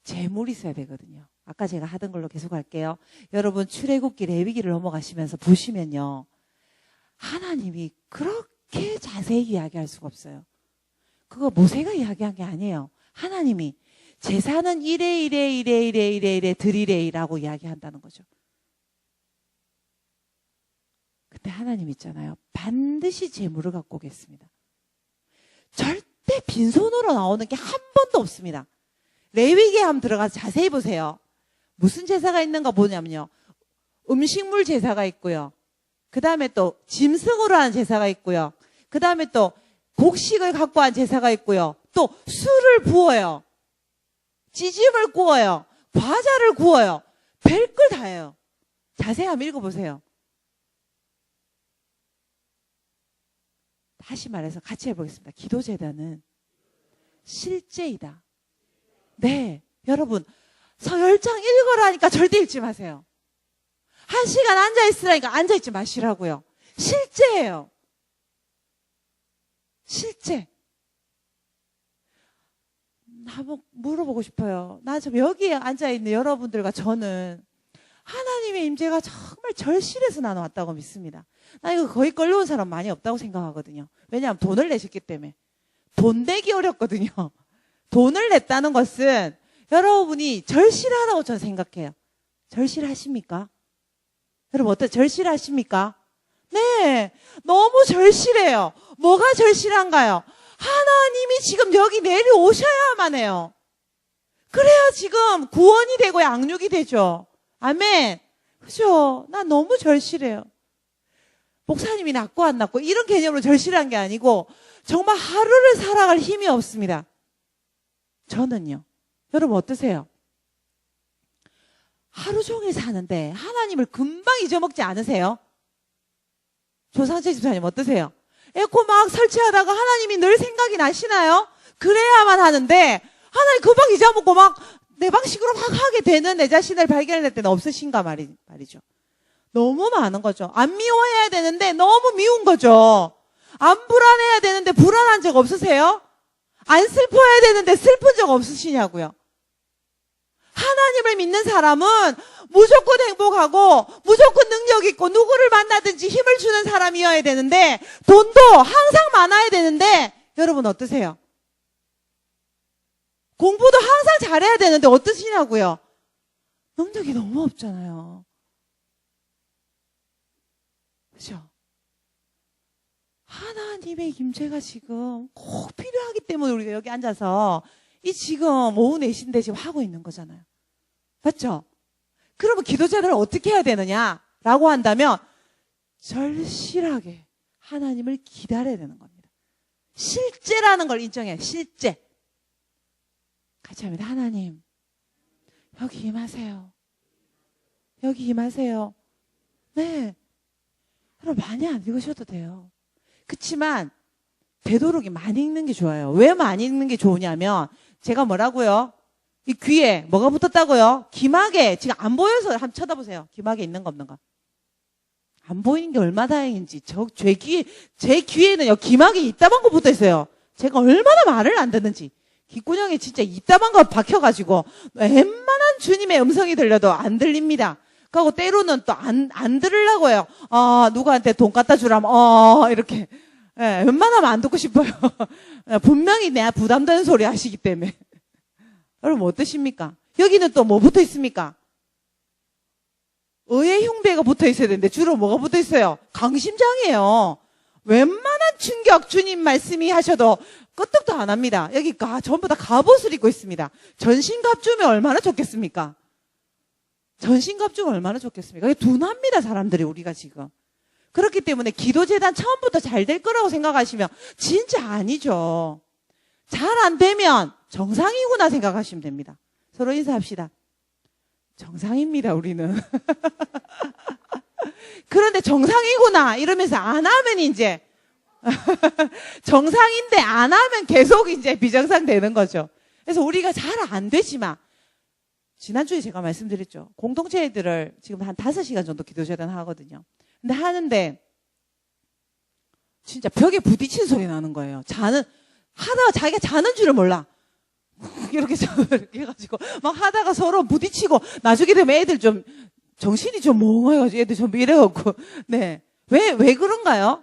재물이 있어야 되거든요. 아까 제가 하던 걸로 계속 할게요. 여러분 출애굽기 레위기를 넘어가시면서 보시면요, 하나님이 그렇게 자세히 이야기할 수가 없어요. 그거 모세가 이야기한 게 아니에요. 하나님이 제사는 이래 드리래라고 이야기한다는 거죠. 근데 하나님 있잖아요, 반드시 재물을 갖고 오겠습니다. 절대 빈손으로 나오는 게 한 번도 없습니다. 레위기에 한번 들어가서 자세히 보세요. 무슨 제사가 있는가 보냐면요, 음식물 제사가 있고요, 그 다음에 또 짐승으로 하는 제사가 있고요, 그 다음에 또 곡식을 갖고 한 제사가 있고요, 또 술을 부어요, 찌짐을 구워요, 과자를 구워요, 별걸 다 해요. 자세히 한번 읽어보세요. 다시 말해서 같이 해보겠습니다. 기도재단은 실제이다. 네, 여러분, 서열장 읽어라니까 절대 읽지 마세요. 1시간 앉아있으라니까 앉아있지 마시라고요. 실제예요. 실제. 한번 물어보고 싶어요. 나 지금 여기에 앉아있는 여러분들과 저는 하나님의 임재가 정말 절실해서 나는 왔다고 믿습니다. 나 이거 거의 끌려온 사람 많이 없다고 생각하거든요. 왜냐하면 돈을 내셨기 때문에. 돈 내기 어렵거든요. 돈을 냈다는 것은 여러분이 절실하다고 저는 생각해요. 절실하십니까? 여러분 어때? 절실하십니까? 네, 너무 절실해요. 뭐가 절실한가요? 하나님이 지금 여기 내려오셔야만 해요. 그래야 지금 구원이 되고 양육이 되죠. 아멘. 그죠? 난 너무 절실해요. 목사님이 낫고 안 낫고 이런 개념으로 절실한 게 아니고 정말 하루를 살아갈 힘이 없습니다. 저는요. 여러분 어떠세요? 하루 종일 사는데 하나님을 금방 잊어먹지 않으세요? 조상재 집사님 어떠세요? 에코 막 설치하다가 하나님이 늘 생각이 나시나요? 그래야만 하는데 하나님 금방 잊어먹고 막 내 방식으로 막 하게 되는 내 자신을 발견할 때는 없으신가 말이죠. 너무 많은 거죠. 안 미워해야 되는데 너무 미운 거죠. 안 불안해야 되는데 불안한 적 없으세요? 안 슬퍼해야 되는데 슬픈 적 없으시냐고요. 하나님을 믿는 사람은 무조건 행복하고 무조건 능력 있고 누구를 만나든지 힘을 주는 사람이어야 되는데 돈도 항상 많아야 되는데 여러분 어떠세요? 공부도 항상 잘해야 되는데 어떠시냐고요? 능력이 너무 없잖아요. 그죠? 하나님의 임재가 지금 꼭 필요하기 때문에 우리가 여기 앉아서 이 지금 오후 4시인데 지금 하고 있는 거잖아요. 맞죠? 그러면 기도 제단을 어떻게 해야 되느냐라고 한다면 절실하게 하나님을 기다려야 되는 겁니다. 실제라는 걸 인정해요. 실제. 같이 합니다. 하나님, 여기 임하세요. 여기 임하세요. 네. 그럼 많이 안 읽으셔도 돼요. 그치만 되도록이 많이 읽는 게 좋아요. 왜 많이 읽는 게 좋으냐면 제가 뭐라고요? 이 귀에 뭐가 붙었다고요? 기막에 지금 안 보여서 한번 쳐다보세요. 기막에 있는 거 없는 거. 안 보이는 게 얼마나 다행인지. 제 귀에는요 기막이 이따만 거 붙어 있어요. 제가 얼마나 말을 안 듣는지. 귓구녕에 진짜 이따만 거 박혀가지고 웬만한 주님의 음성이 들려도 안 들립니다. 그리고 때로는 또 안 들으려고 해요. 누구한테 돈 갖다 주라면 이렇게. 예, 웬만하면 안 듣고 싶어요. 분명히 내가 부담되는 소리 하시기 때문에. 여러분 어떠십니까? 여기는 또 뭐 붙어 있습니까? 의의 흉배가 붙어 있어야 되는데 주로 뭐가 붙어 있어요? 강심장이에요. 웬만한 충격 주님 말씀이 하셔도 끄떡도 안 합니다. 여기 전부 다 갑옷을 입고 있습니다. 전신갑주면 얼마나 좋겠습니까? 전신갑주면 얼마나 좋겠습니까? 둔합니다, 사람들이 우리가 지금. 그렇기 때문에 기도재단 처음부터 잘 될 거라고 생각하시면 진짜 아니죠. 잘 안 되면 정상이구나 생각하시면 됩니다. 서로 인사합시다. 정상입니다, 우리는. 그런데 정상이구나 이러면서 안 하면 이제 정상인데 안 하면 계속 이제 비정상 되는 거죠. 그래서 우리가 잘 안 되지만 지난주에 제가 말씀드렸죠. 공동체 애들을 지금 한 5시간 정도 기도재단 하거든요. 근데 하는데 진짜 벽에 부딪힌 소리 나는 거예요. 하다가 자기가 자는 줄을 몰라. 이렇게 해가지고 막 하다가 서로 부딪히고 나중에 되면 애들 좀 정신이 좀 멍해가지고 애들 좀 이래갖고 네. 왜 그런가요?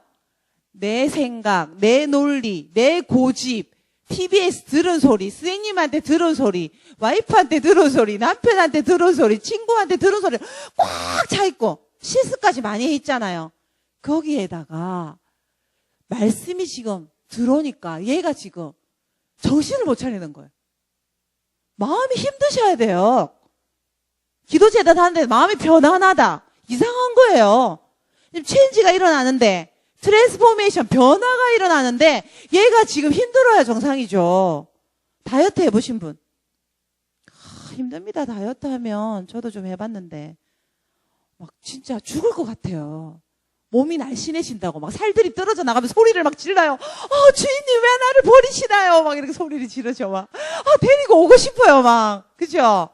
내 생각, 내 논리, 내 고집, TBS 들은 소리, 선생님한테 들은 소리, 와이프한테 들은 소리, 남편한테 들은 소리, 친구한테 들은 소리 꽉 차있고 실수까지 많이 했잖아요. 거기에다가 말씀이 지금 들어오니까 얘가 지금 정신을 못 차리는 거예요. 마음이 힘드셔야 돼요. 기도재단 하는데 마음이 편안하다. 이상한 거예요. 지금 체인지가 일어나는데 트랜스포메이션 변화가 일어나는데 얘가 지금 힘들어야 정상이죠. 다이어트 해보신 분? 힘듭니다. 다이어트 하면 저도 좀 해봤는데 막 진짜 죽을 것 같아요. 몸이 날씬해진다고 막 살들이 떨어져 나가면 소리를 막 질러요. 주인님 왜 나를 버리시나요? 막 이렇게 소리를 지르죠. 막 데리고 오고 싶어요. 막 그죠?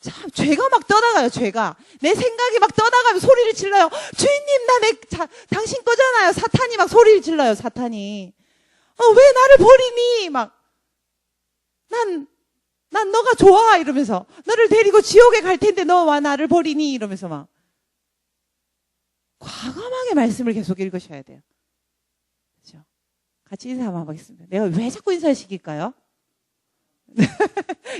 참 죄가 막 떠나가요. 죄가 내 생각이 막 떠나가면 소리를 질러요. 주인님 당신 거잖아요. 사탄이 막 소리를 질러요. 사탄이 왜 나를 버리니? 막 난 너가 좋아 이러면서 너를 데리고 지옥에 갈 텐데 너 와 나를 버리니 이러면서 막 과감하게 말씀을 계속 읽으셔야 돼요. 그렇죠? 같이 인사 한번 하겠습니다. 내가 왜 자꾸 인사를 시킬까요?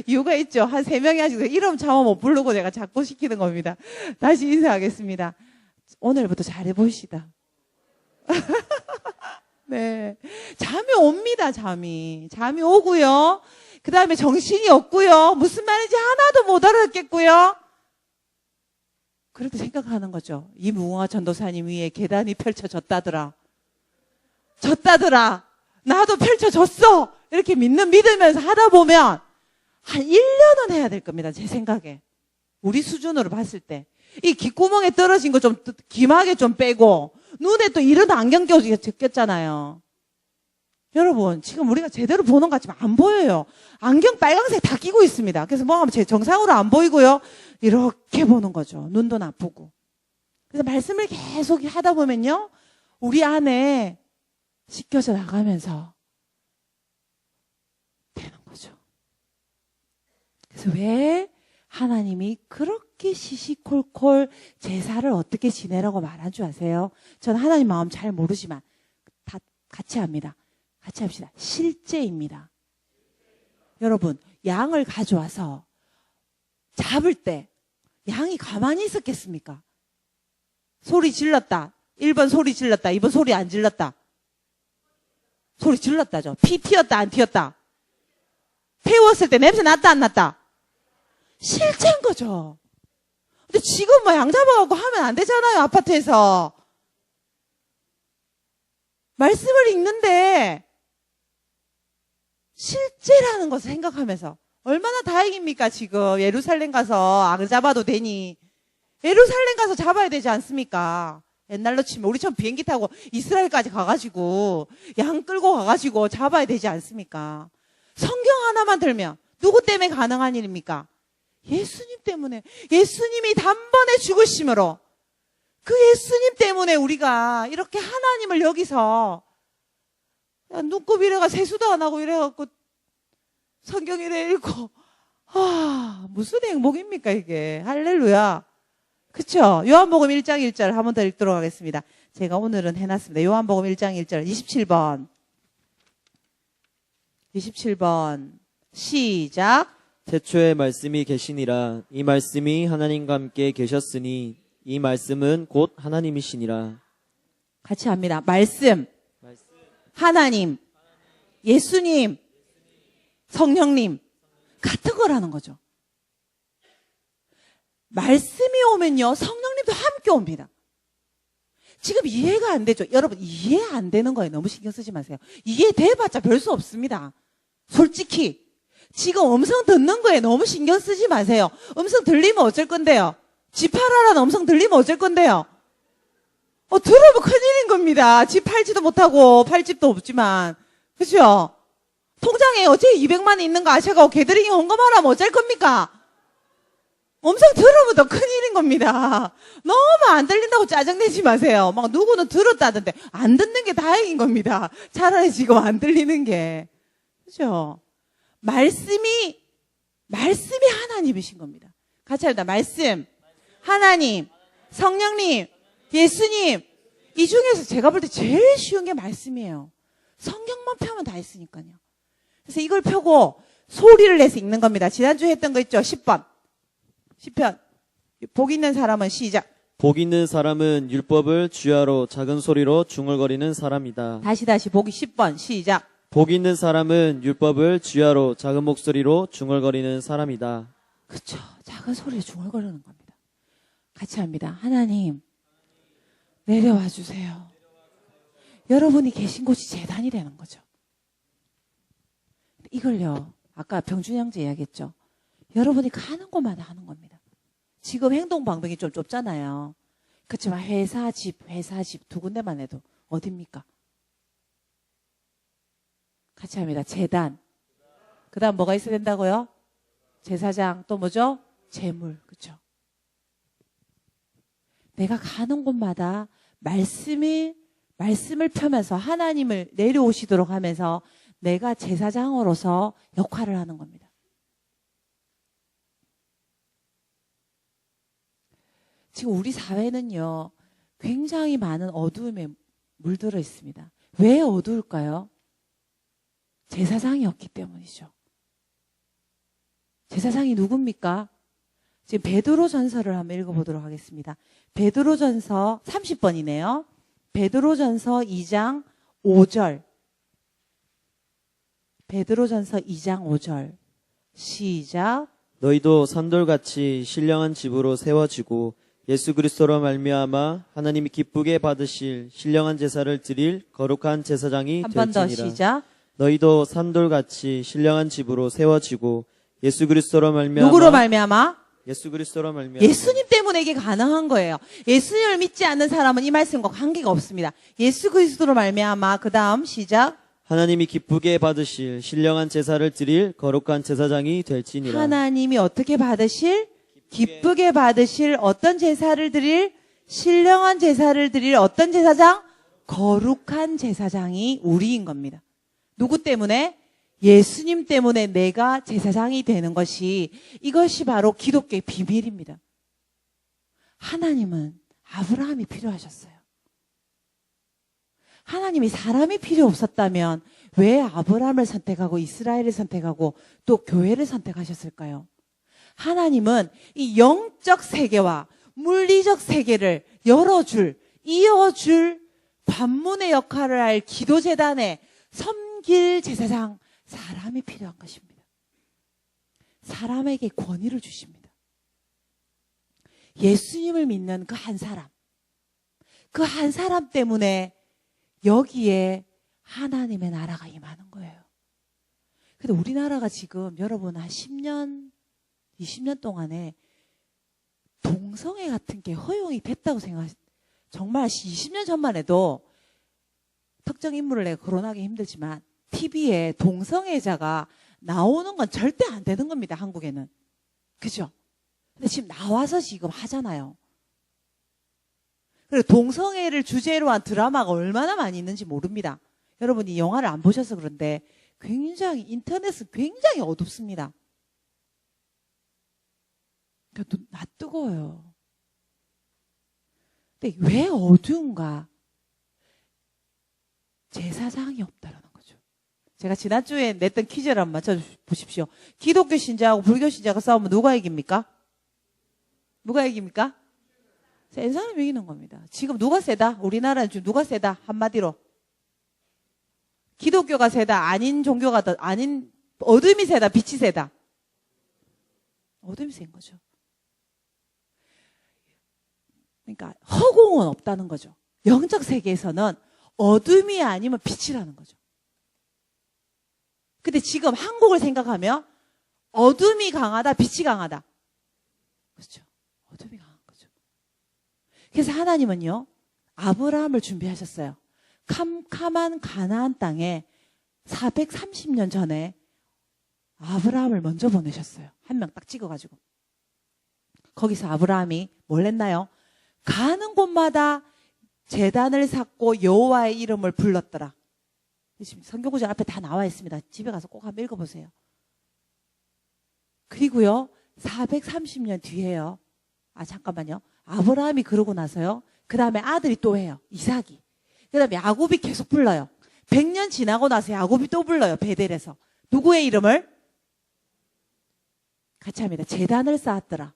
이유가 있죠. 한 3명이 하시고 이름 차마 못 부르고 제가 자꾸 시키는 겁니다. 다시 인사하겠습니다. 오늘부터 잘해보시다. 네. 잠이 옵니다, 잠이 오고요. 그 다음에 정신이 없고요. 무슨 말인지 하나도 못 알아듣겠고요. 그렇게 생각하는 거죠. 이 무궁화 전도사님 위에 계단이 펼쳐졌다더라. 나도 펼쳐졌어. 이렇게 믿으면서 하다 보면 한 1년은 해야 될 겁니다. 제 생각에. 우리 수준으로 봤을 때. 이 귓구멍에 떨어진 거 좀 기막에 좀 빼고 눈에 또 이런 안경 꼈잖아요. 여러분 지금 우리가 제대로 보는 것 같지만 안 보여요. 안경 빨강색 다 끼고 있습니다. 그래서 뭐 하면 제 정상으로 안 보이고요. 이렇게 보는 거죠. 눈도 나쁘고. 그래서 말씀을 계속 하다 보면요. 우리 안에 씻겨져 나가면서 되는 거죠. 그래서 왜 하나님이 그렇게 시시콜콜 제사를 어떻게 지내라고 말한 줄 아세요? 전 하나님 마음 잘 모르지만 다 같이 합니다. 같이 합시다. 실제입니다. 여러분 양을 가져와서 잡을 때 양이 가만히 있었겠습니까? 소리 질렀다. 1번 소리 질렀다. 2번 소리 안 질렀다. 소리 질렀다죠. 피 튀었다, 안 튀었다? 태웠을 때 냄새 났다, 안 났다? 실제인 거죠. 근데 지금 뭐 양 잡아갖고 하면 안 되잖아요, 아파트에서. 말씀을 읽는데, 실제라는 것을 생각하면서. 얼마나 다행입니까, 지금. 예루살렘 가서 안 잡아도 되니. 예루살렘 가서 잡아야 되지 않습니까? 옛날로 치면 우리처럼 비행기 타고 이스라엘까지 가가지고 양 끌고 가가지고 잡아야 되지 않습니까? 성경 하나만 들면 누구 때문에 가능한 일입니까? 예수님 때문에. 예수님이 단번에 죽으심으로 그 예수님 때문에 우리가 이렇게 하나님을 여기서 눈곱 이래가 세수도 안 하고 이래갖고 성경 이래 읽고 무슨 행복입니까 이게. 할렐루야. 그쵸? 요한복음 1장 1절 한 번 더 읽도록 하겠습니다. 제가 오늘은 해놨습니다. 요한복음 1장 1절 27번 시작. 태초에 말씀이 계시니라. 이 말씀이 하나님과 함께 계셨으니 이 말씀은 곧 하나님이시니라. 같이 합니다. 말씀, 하나님, 예수님, 성령님 같은 거라는 거죠. 말씀이 오면요, 성령님도 함께 옵니다. 지금 이해가 안 되죠? 여러분, 이해 안 되는 거에 너무 신경 쓰지 마세요. 이해돼봤자 별 수 없습니다. 솔직히. 지금 음성 듣는 거에 너무 신경 쓰지 마세요. 음성 들리면 어쩔 건데요? 집 팔아라는 음성 들리면 어쩔 건데요? 들어보면 큰일인 겁니다. 집 팔지도 못하고, 팔 집도 없지만. 그죠? 통장에 어째 200만 있는 거 아셔가고 개드링이 헌금하라면 어쩔 겁니까? 음성 들으면 더 큰일인 겁니다. 너무 안 들린다고 짜증내지 마세요. 막 누구는 들었다던데 안 듣는 게 다행인 겁니다. 차라리 지금 안 들리는 게. 그죠? 말씀이 하나님이신 겁니다. 같이 합니다. 말씀, 하나님, 성령님, 예수님. 이 중에서 제가 볼 때 제일 쉬운 게 말씀이에요. 성경만 펴면 다 있으니까요. 그래서 이걸 펴고 소리를 내서 읽는 겁니다. 지난주에 했던 거 있죠? 10번. 10편. 복 있는 사람은 시작. 복 있는 사람은 율법을 주야로 작은 소리로 중얼거리는 사람이다. 다시 보기 10번 시작. 복 있는 사람은 율법을 주야로 작은 목소리로 중얼거리는 사람이다. 그렇죠. 작은 소리에 중얼거리는 겁니다. 같이 합니다. 하나님 내려와 주세요. 여러분이 계신 곳이 재단이 되는 거죠. 이걸요. 아까 병준 형제 이야기했죠. 여러분이 가는 곳마다 하는 겁니다. 지금 행동 방법이 좀 좁잖아요. 그렇지만 회사, 집 두 군데만 해도 어딥니까? 같이 합니다. 재단. 그 다음 뭐가 있어야 된다고요? 제사장. 또 뭐죠? 제물. 그렇죠? 내가 가는 곳마다 말씀을 펴면서 하나님을 내려오시도록 하면서 내가 제사장으로서 역할을 하는 겁니다. 지금 우리 사회는요, 굉장히 많은 어두움에 물들어 있습니다. 왜 어두울까요? 제사장이 없기 때문이죠. 제사장이 누굽니까? 지금 베드로전서를 한번 읽어보도록 하겠습니다. 베드로전서 30번이네요. 베드로전서 2장 5절. 베드로전서 2장 5절. 시작. 너희도 산돌같이 신령한 집으로 세워지고 예수 그리스도로 말미암아 하나님이 기쁘게 받으실 신령한 제사를 드릴 거룩한 제사장이 한 번 더 될지니라. 시작. 너희도 산돌같이 신령한 집으로 세워지고 예수 그리스도로 말미암아 누구로 말미암아? 예수 그리스도로 말미암아 예수님 때문에 이게 가능한 거예요. 예수님을 믿지 않는 사람은 이 말씀과 관계가 없습니다. 예수 그리스도로 말미암아. 그 다음 시작. 하나님이 기쁘게 받으실 신령한 제사를 드릴 거룩한 제사장이 될지니라. 하나님이 어떻게 받으실? 기쁘게 받으실 어떤 제사를 드릴? 신령한 제사를 드릴 어떤 제사장? 거룩한 제사장이 우리인 겁니다. 누구 때문에? 예수님 때문에 내가 제사장이 되는 것이, 이것이 바로 기독교의 비밀입니다. 하나님은 아브라함이 필요하셨어요. 하나님이 사람이 필요 없었다면 왜 아브라함을 선택하고 이스라엘을 선택하고 또 교회를 선택하셨을까요? 하나님은 이 영적 세계와 물리적 세계를 열어줄, 이어줄 관문의 역할을 할 기도재단에 섬길 제사장 사람이 필요한 것입니다. 사람에게 권위를 주십니다. 예수님을 믿는 그 한 사람, 그 한 사람 때문에 여기에 하나님의 나라가 임하는 거예요. 근데 우리나라가 지금 여러분 한 10년, 20년 동안에 동성애 같은 게 허용이 됐다고 정말 20년 전만 해도 특정 인물을 내가 거론하기 힘들지만 TV에 동성애자가 나오는 건 절대 안 되는 겁니다. 한국에는. 그죠? 근데 지금 나와서 지금 하잖아요. 그리고 동성애를 주제로 한 드라마가 얼마나 많이 있는지 모릅니다. 여러분이 영화를 안 보셔서 그런데 굉장히 인터넷은 굉장히 어둡습니다. 그러니까 나 뜨거워요. 근데 왜 어두운가? 제사장이 없다라는 거죠. 제가 지난주에 냈던 퀴즈를 한번 맞춰보십시오. 기독교 신자하고 불교 신자가 싸우면 누가 이깁니까? 누가 이깁니까? 센 사람이 이기는 겁니다. 지금 누가 세다? 우리나라는 지금 누가 세다? 한마디로. 기독교가 세다? 아닌 종교가 더, 아닌, 어둠이 세다? 빛이 세다? 어둠이 센 거죠. 그러니까 허공은 없다는 거죠. 영적 세계에서는 어둠이 아니면 빛이라는 거죠. 근데 지금 한국을 생각하면 어둠이 강하다, 빛이 강하다. 그렇죠. 어둠이 강한 거죠. 그래서 하나님은요, 아브라함을 준비하셨어요. 캄캄한 가나안 땅에 430년 전에 아브라함을 먼저 보내셨어요. 한 명 딱 찍어가지고. 거기서 아브라함이 뭘 했나요? 가는 곳마다 제단을 쌓고 여호와의 이름을 불렀더라. 지금 성경구절 앞에 다 나와 있습니다. 집에 가서 꼭 한번 읽어보세요. 그리고요, 430년 뒤에요. 잠깐만요. 아브라함이 그러고 나서요. 그 다음에 아들이 또 해요. 이삭이. 그 다음에 야곱이 계속 불러요. 100년 지나고 나서 야곱이 또 불러요. 베델에서. 누구의 이름을? 같이 합니다. 제단을 쌓았더라.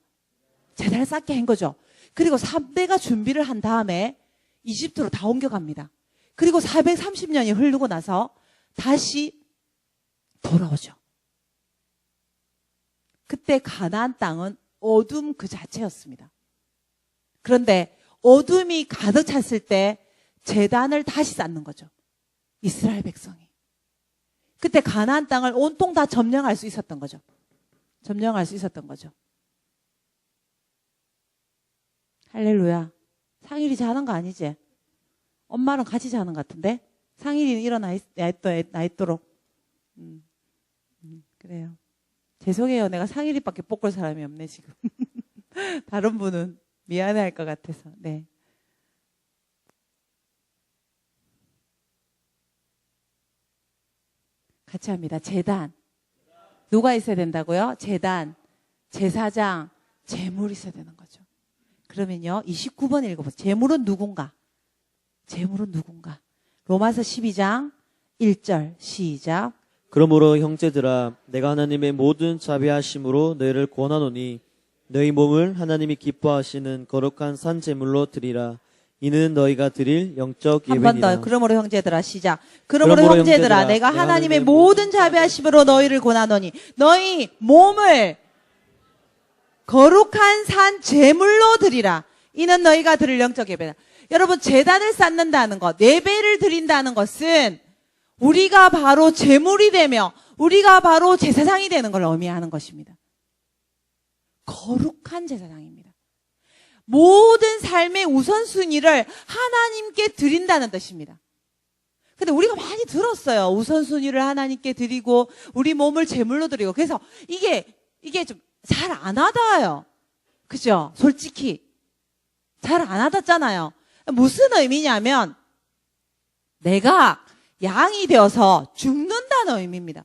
제단을 쌓게 한 거죠. 그리고 3대가 준비를 한 다음에 이집트로 다 옮겨갑니다. 그리고 430년이 흐르고 나서 다시 돌아오죠. 그때 가나안 땅은 어둠 그 자체였습니다. 그런데 어둠이 가득 찼을 때 제단을 다시 쌓는 거죠. 이스라엘 백성이. 그때 가나안 땅을 온통 다 점령할 수 있었던 거죠. 점령할 수 있었던 거죠. 할렐루야. 상일이 자는 거 아니지? 엄마랑 같이 자는 것 같은데? 상일이는 일어나 있도록. 그래요. 죄송해요. 내가 상일이밖에 볶을 사람이 없네, 지금. 다른 분은 미안해 할 것 같아서. 네. 같이 합니다. 제단. 누가 있어야 된다고요? 제단, 제사장, 제물이 있어야 되는 거죠. 그러면요, 29번 읽어보세요. 제물은 누군가? 제물은 누군가? 로마서 12장 1절 시작. 그러므로 형제들아 내가 하나님의 모든 자비하심으로 너희를 권하노니 너희 몸을 하나님이 기뻐하시는 거룩한 산 제물로 드리라. 이는 너희가 드릴 영적 예배니라. 한 번 더. 그러므로 형제들아 시작. 그러므로 형제들아 내가 하나님의 모든 자비하심으로 너희를 권하노니 너희 몸을 거룩한 산 제물로 드리라. 이는 너희가 드릴 영적 예배다. 여러분, 제단을 쌓는다는 것, 예배를 드린다는 것은 우리가 바로 제물이 되며 우리가 바로 제사장이 되는 걸 의미하는 것입니다. 거룩한 제사장입니다. 모든 삶의 우선순위를 하나님께 드린다는 뜻입니다. 근데 우리가 많이 들었어요. 우선순위를 하나님께 드리고 우리 몸을 제물로 드리고. 그래서 이게 좀 잘 안 와닿아요. 그죠? 솔직히 잘 안 와닿잖아요. 무슨 의미냐면 내가 양이 되어서 죽는다는 의미입니다.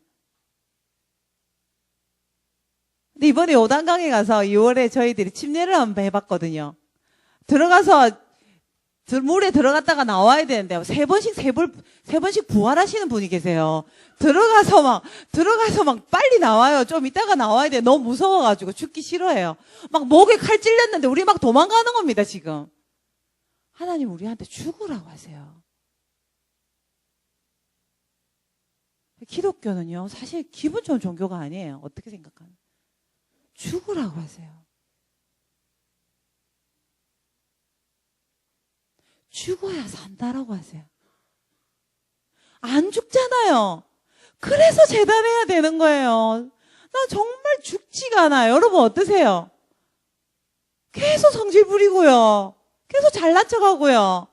근데 이번에 요단강에 가서 2월에 저희들이 침례를 한번 해봤거든요. 들어가서 물에 들어갔다가 나와야 되는데 세 번씩 부활하시는 분이 계세요. 들어가서 막 빨리 나와요. 좀 이따가 나와야 돼. 너무 무서워가지고 죽기 싫어해요. 막 목에 칼 찔렸는데 우리 막 도망가는 겁니다, 지금. 하나님 우리한테 죽으라고 하세요. 기독교는요, 사실 기분 좋은 종교가 아니에요. 어떻게 생각하나요? 죽으라고 하세요. 죽어야 산다라고 하세요. 안 죽잖아요. 그래서 재단해야 되는 거예요. 나 정말 죽지가 않아요. 여러분 어떠세요? 계속 성질 부리고요. 계속 잘난 척하고요.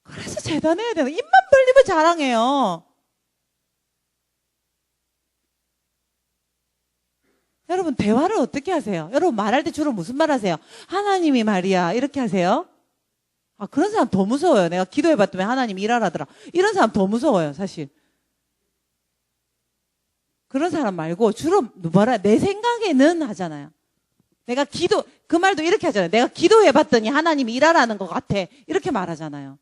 그래서 재단해야 되는, 입만 벌리면 자랑해요. 여러분 대화를 어떻게 하세요? 여러분 말할 때 주로 무슨 말 하세요? 하나님이 말이야 이렇게 하세요? 아, 그런 사람 더 무서워요. 내가 기도해봤더니 하나님이 일하라더라. 이런 사람 더 무서워요, 사실. 그런 사람 말고 주로 내 생각에는 하잖아요. 내가 그 말도 이렇게 하잖아요. 내가 기도해봤더니 하나님이 일하라는 것 같아. 이렇게 말하잖아요.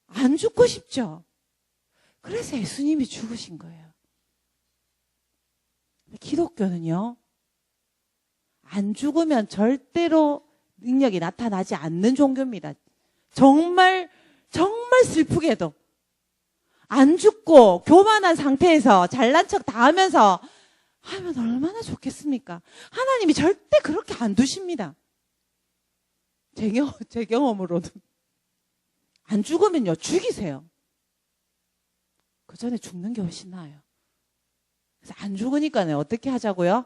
안 죽고 싶죠? 그래서 예수님이 죽으신 거예요. 기독교는요, 안 죽으면 절대로 능력이 나타나지 않는 종교입니다. 정말 슬프게도. 안 죽고 교만한 상태에서 잘난 척 다 하면서 하면 얼마나 좋겠습니까? 하나님이 절대 그렇게 안 두십니다. 제 경험으로는. 안 죽으면요, 죽이세요. 그 전에 죽는 게 훨씬 나아요. 그래서 안 죽으니까는 어떻게 하자고요?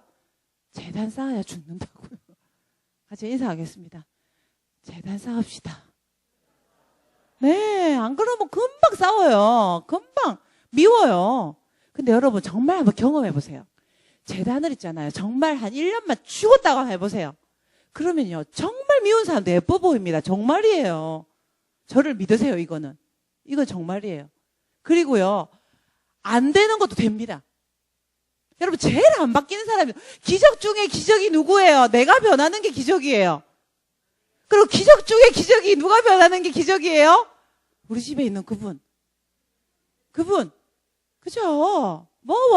재단 쌓아야 죽는다고요. 같이 인사하겠습니다. 재단 쌓읍시다. 네, 안 그러면 금방 싸워요. 금방 미워요. 근데 여러분 정말 한번 경험해 보세요. 재단을 있잖아요. 정말 한 1년만 죽었다고 해보세요. 그러면요, 정말 미운 사람도 예뻐 보입니다. 정말이에요. 저를 믿으세요, 이거는. 이건 정말이에요. 그리고요, 안 되는 것도 됩니다. 여러분, 제일 안 바뀌는 사람이, 기적 중에 기적이 누구예요? 내가 변하는 게 기적이에요. 그리고 기적 중에 기적이 누가 변하는 게 기적이에요? 우리 집에 있는 그분. 그죠?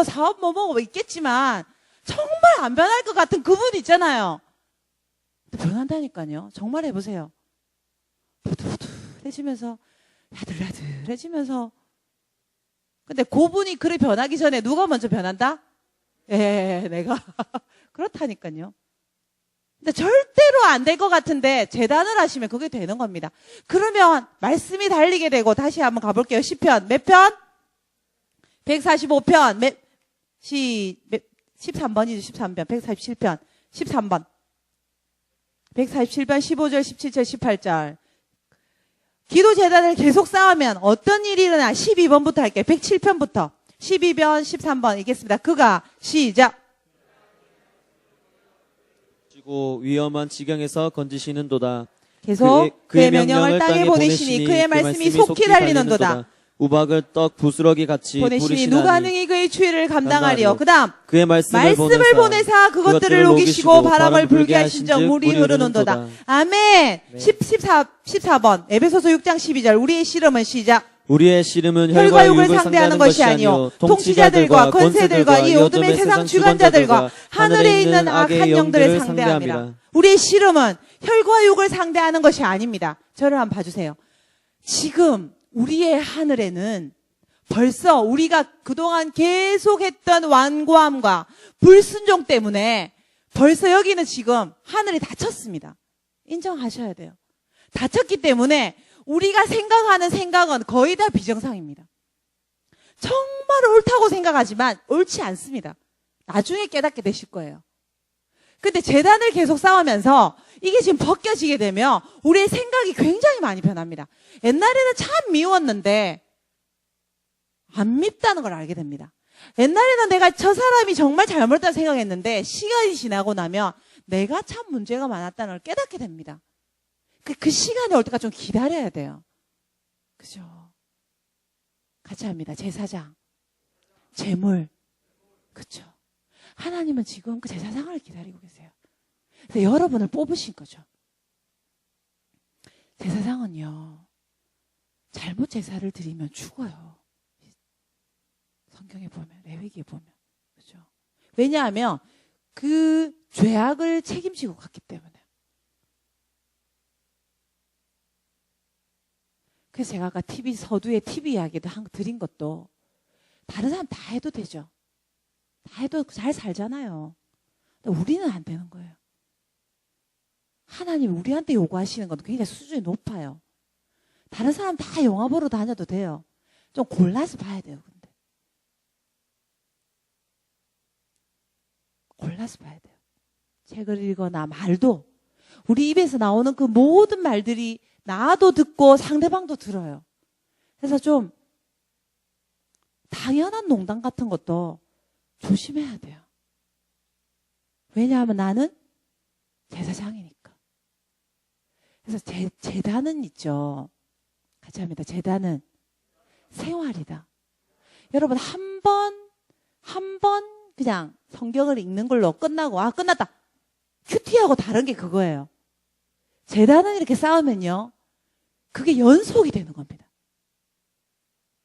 사업 있겠지만, 정말 안 변할 것 같은 그분 있잖아요. 근데 변한다니까요. 정말 해보세요. 부들부들해지면서, 야들야들해지면서. 근데 그분이 그래 변하기 전에 누가 먼저 변한다? 내가. 그렇다니까요. 근데 절대로 안 될 것 같은데 재단을 하시면 그게 되는 겁니다. 그러면 말씀이 달리게 되고, 다시 한번 가볼게요. 시편 몇 편? 145편 13번이죠. 13편 147편 13번 147편 15절 17절 18절. 기도 재단을 계속 쌓으면 어떤 일이 일어나? 12번부터 할게요. 107편부터 12편 13번 읽겠습니다. 그가 시작. 주고 위험한 지경에서 건지시는도다. 계속 그의 명령을 땅에 보내시니 그의 말씀이 속히 달리는도다. 우박을 떡 부스러기 같이 보내시니 부르시나니 누가 능히 그의 추위를 감당하리요. 그 다음 그의 말씀을 보내사 그것들을 녹이시고 바람을 불게 하신즉 물이 흐르는도다. 아멘. 14번 에베소서 6장 12절. 우리의 씨름은 시작. 우리의 씨름은 혈과 육을 상대하는 것이 아니요 통치자들과 권세들과 이 어둠의 세상 주관자들과 하늘에 있는 악한 영들을 상대함이라. 우리의 씨름은 혈과 육을 상대하는 것이 아닙니다. 저를 한번 봐주세요. 지금 우리의 하늘에는 벌써 우리가 그동안 계속했던 완고함과 불순종 때문에 벌써 여기는 지금 하늘이 닫혔습니다. 인정하셔야 돼요. 닫혔기 때문에 우리가 생각하는 생각은 거의 다 비정상입니다. 정말 옳다고 생각하지만 옳지 않습니다. 나중에 깨닫게 되실 거예요. 근데 재단을 계속 쌓으면서 이게 지금 벗겨지게 되면 우리의 생각이 굉장히 많이 변합니다. 옛날에는 참 미웠는데 안 밉다는 걸 알게 됩니다. 옛날에는 내가 저 사람이 정말 잘못했다고 생각했는데 시간이 지나고 나면 내가 참 문제가 많았다는 걸 깨닫게 됩니다. 그 시간이 올 때까지 좀 기다려야 돼요. 그죠? 같이 합니다. 제사장, 제물. 그죠? 하나님은 지금 그 제사장을 기다리고 계세요. 그래서 여러분을 뽑으신 거죠. 제사장은요, 잘못 제사를 드리면 죽어요. 성경에 보면, 레위기에 보면. 그죠? 왜냐하면 그 죄악을 책임지고 갔기 때문에. 그래서 제가 아까 서두에 TV 이야기도 드린 것도 다른 사람 다 해도 되죠. 다 해도 잘 살잖아요. 근데 우리는 안 되는 거예요. 하나님 우리한테 요구하시는 것도 굉장히 수준이 높아요. 다른 사람 다 영화 보러 다녀도 돼요. 좀 골라서 봐야 돼요. 근데 골라서 봐야 돼요. 책을 읽거나 말도 우리 입에서 나오는 그 모든 말들이 나도 듣고 상대방도 들어요. 그래서 좀 당연한 농담 같은 것도 조심해야 돼요. 왜냐하면 나는 제사장이니까. 그래서 제단은 있죠. 같이 합니다. 제단은 생활이다. 여러분 한 번 그냥 성경을 읽는 걸로 끝나고 끝났다. 큐티하고 다른 게 그거예요. 제단은 이렇게 싸우면요. 그게 연속이 되는 겁니다.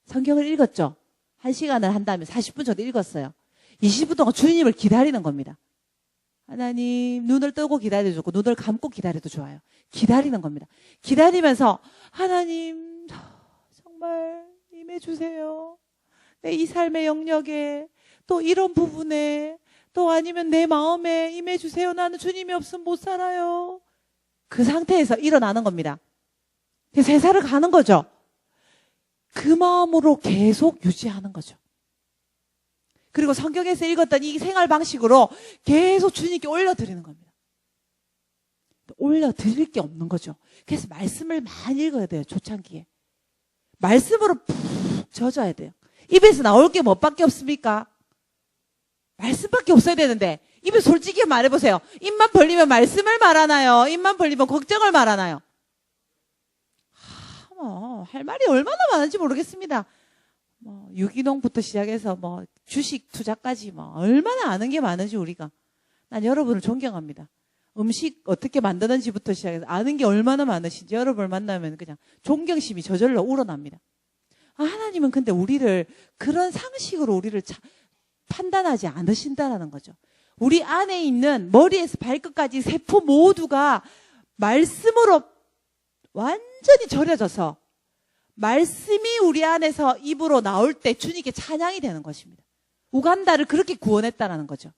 성경을 읽었죠. 1시간을 한다면 40분 정도 읽었어요. 20분 동안 주님을 기다리는 겁니다. 하나님 눈을 뜨고 기다려도 좋고 눈을 감고 기다려도 좋아요. 기다리는 겁니다. 기다리면서 하나님 정말 임해주세요. 내 이 삶의 영역에 또 이런 부분에 또 아니면 내 마음에 임해주세요. 나는 주님이 없으면 못 살아요. 그 상태에서 일어나는 겁니다. 제사를 가는 거죠. 그 마음으로 계속 유지하는 거죠. 그리고 성경에서 읽었던 이 생활 방식으로 계속 주님께 올려드리는 겁니다. 올려드릴 게 없는 거죠. 그래서 말씀을 많이 읽어야 돼요. 초창기에. 말씀으로 푹 젖어야 돼요. 입에서 나올 게 뭐밖에 없습니까? 말씀밖에 없어야 되는데 입에 솔직히 말해보세요. 입만 벌리면 말씀을 말하나요? 입만 벌리면 걱정을 말하나요? 할 말이 얼마나 많은지 모르겠습니다. 유기농부터 시작해서 주식 투자까지 얼마나 아는 게 많은지 우리가. 난 여러분을 존경합니다. 음식 어떻게 만드는지부터 시작해서 아는 게 얼마나 많으신지 여러분을 만나면 그냥 존경심이 저절로 우러납니다. 하나님은 근데 우리를 그런 상식으로 우리를 판단하지 않으신다라는 거죠. 우리 안에 있는 머리에서 발끝까지 세포 모두가 말씀으로 완전히 절여져서 말씀이 우리 안에서 입으로 나올 때 주님께 찬양이 되는 것입니다. 우간다를 그렇게 구원했다라는 거죠.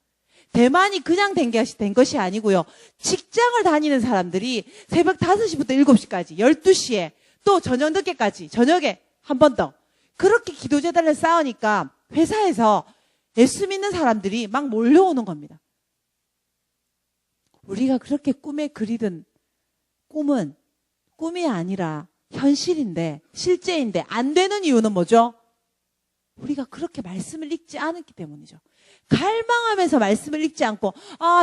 대만이 그냥 된 것이 아니고요. 직장을 다니는 사람들이 새벽 5시부터 7시까지 12시에 또 저녁 늦게까지 저녁에 한 번 더 그렇게 기도제단을 쌓으니까 회사에서 예수 믿는 사람들이 막 몰려오는 겁니다. 우리가 그렇게 꿈에 그리던 꿈은 꿈이 아니라 현실인데 실제인데 안 되는 이유는 뭐죠? 우리가 그렇게 말씀을 읽지 않았기 때문이죠. 갈망하면서 말씀을 읽지 않고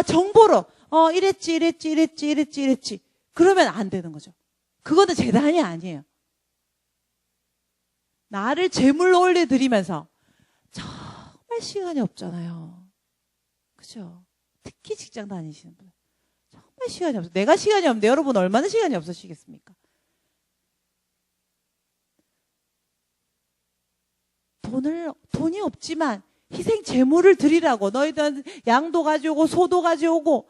정보로 이랬지 그러면 안 되는 거죠. 그거는 재단이 아니에요. 나를 제물로 올려드리면서 정말 시간이 없잖아요. 그죠? 특히 직장 다니시는 분 정말 시간이 없어요. 내가 시간이 없는데 여러분 얼마나 시간이 없으시겠습니까? 돈이 없지만 희생 제물을 드리라고 너희들 양도 가져오고 소도 가져오고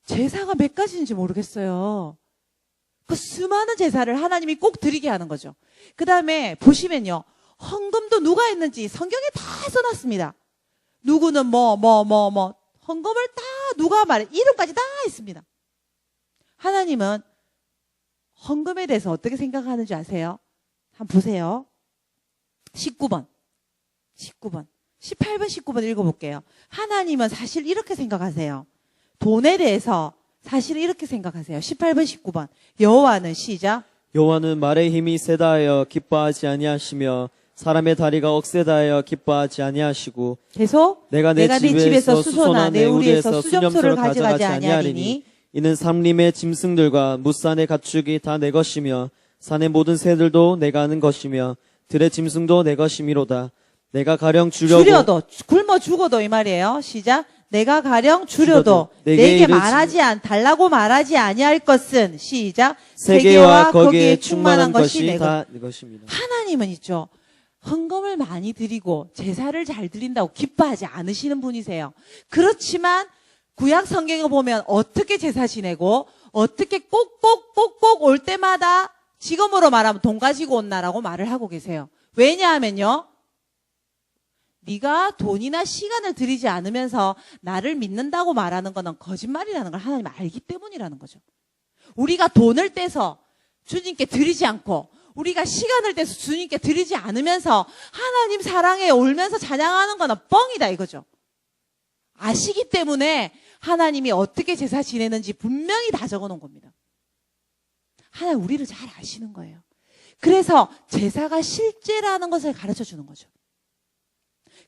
제사가 몇 가지인지 모르겠어요. 그 수많은 제사를 하나님이 꼭 드리게 하는 거죠. 그 다음에 보시면요. 헌금도 누가 했는지 성경에 다 써놨습니다. 누구는 헌금을 다 누가 말해 이름까지 다 있습니다. 하나님은 헌금에 대해서 어떻게 생각하는지 아세요? 한번 보세요. 18번 19번 읽어볼게요. 하나님은 사실 이렇게 생각하세요. 돈에 대해서 사실 이렇게 생각하세요. 18번 19번 여호와는 시작. 여호와는 말의 힘이 세다 하여 기뻐하지 아니하시며 사람의 다리가 억세다 하여 기뻐하지 아니하시고 계속 내가 내 집에서 수소나 내 우리에서 수념소를 가져가지 아니하리니 이는 산림의 짐승들과 무산의 가축이 다 내 것이며 산의 모든 새들도 내가 아는 것이며 들의 짐승도 내 것이미로다. 내가 가령 줄여도 굶어 죽어도 이 말이에요. 시작. 내가 가령 줄여도 내게 달라고 말하지 아니할 것은 시작. 세계와 거기에 충만한 것이 다 내 것입니다. 하나님은 있죠. 헌금을 많이 드리고 제사를 잘 드린다고 기뻐하지 않으시는 분이세요. 그렇지만 구약 성경에 보면 어떻게 제사 지내고 어떻게 꼭꼭 올 때마다 지금으로 말하면 돈 가지고 온나라고 말을 하고 계세요. 왜냐하면요. 네가 돈이나 시간을 들이지 않으면서 나를 믿는다고 말하는 거는 거짓말이라는 걸 하나님 알기 때문이라는 거죠. 우리가 돈을 떼서 주님께 드리지 않고 우리가 시간을 떼서 주님께 드리지 않으면서 하나님 사랑에 울면서 찬양하는 거는 뻥이다 이거죠. 아시기 때문에 하나님이 어떻게 제사 지내는지 분명히 다 적어놓은 겁니다. 하나님 우리를 잘 아시는 거예요. 그래서 제사가 실제라는 것을 가르쳐 주는 거죠.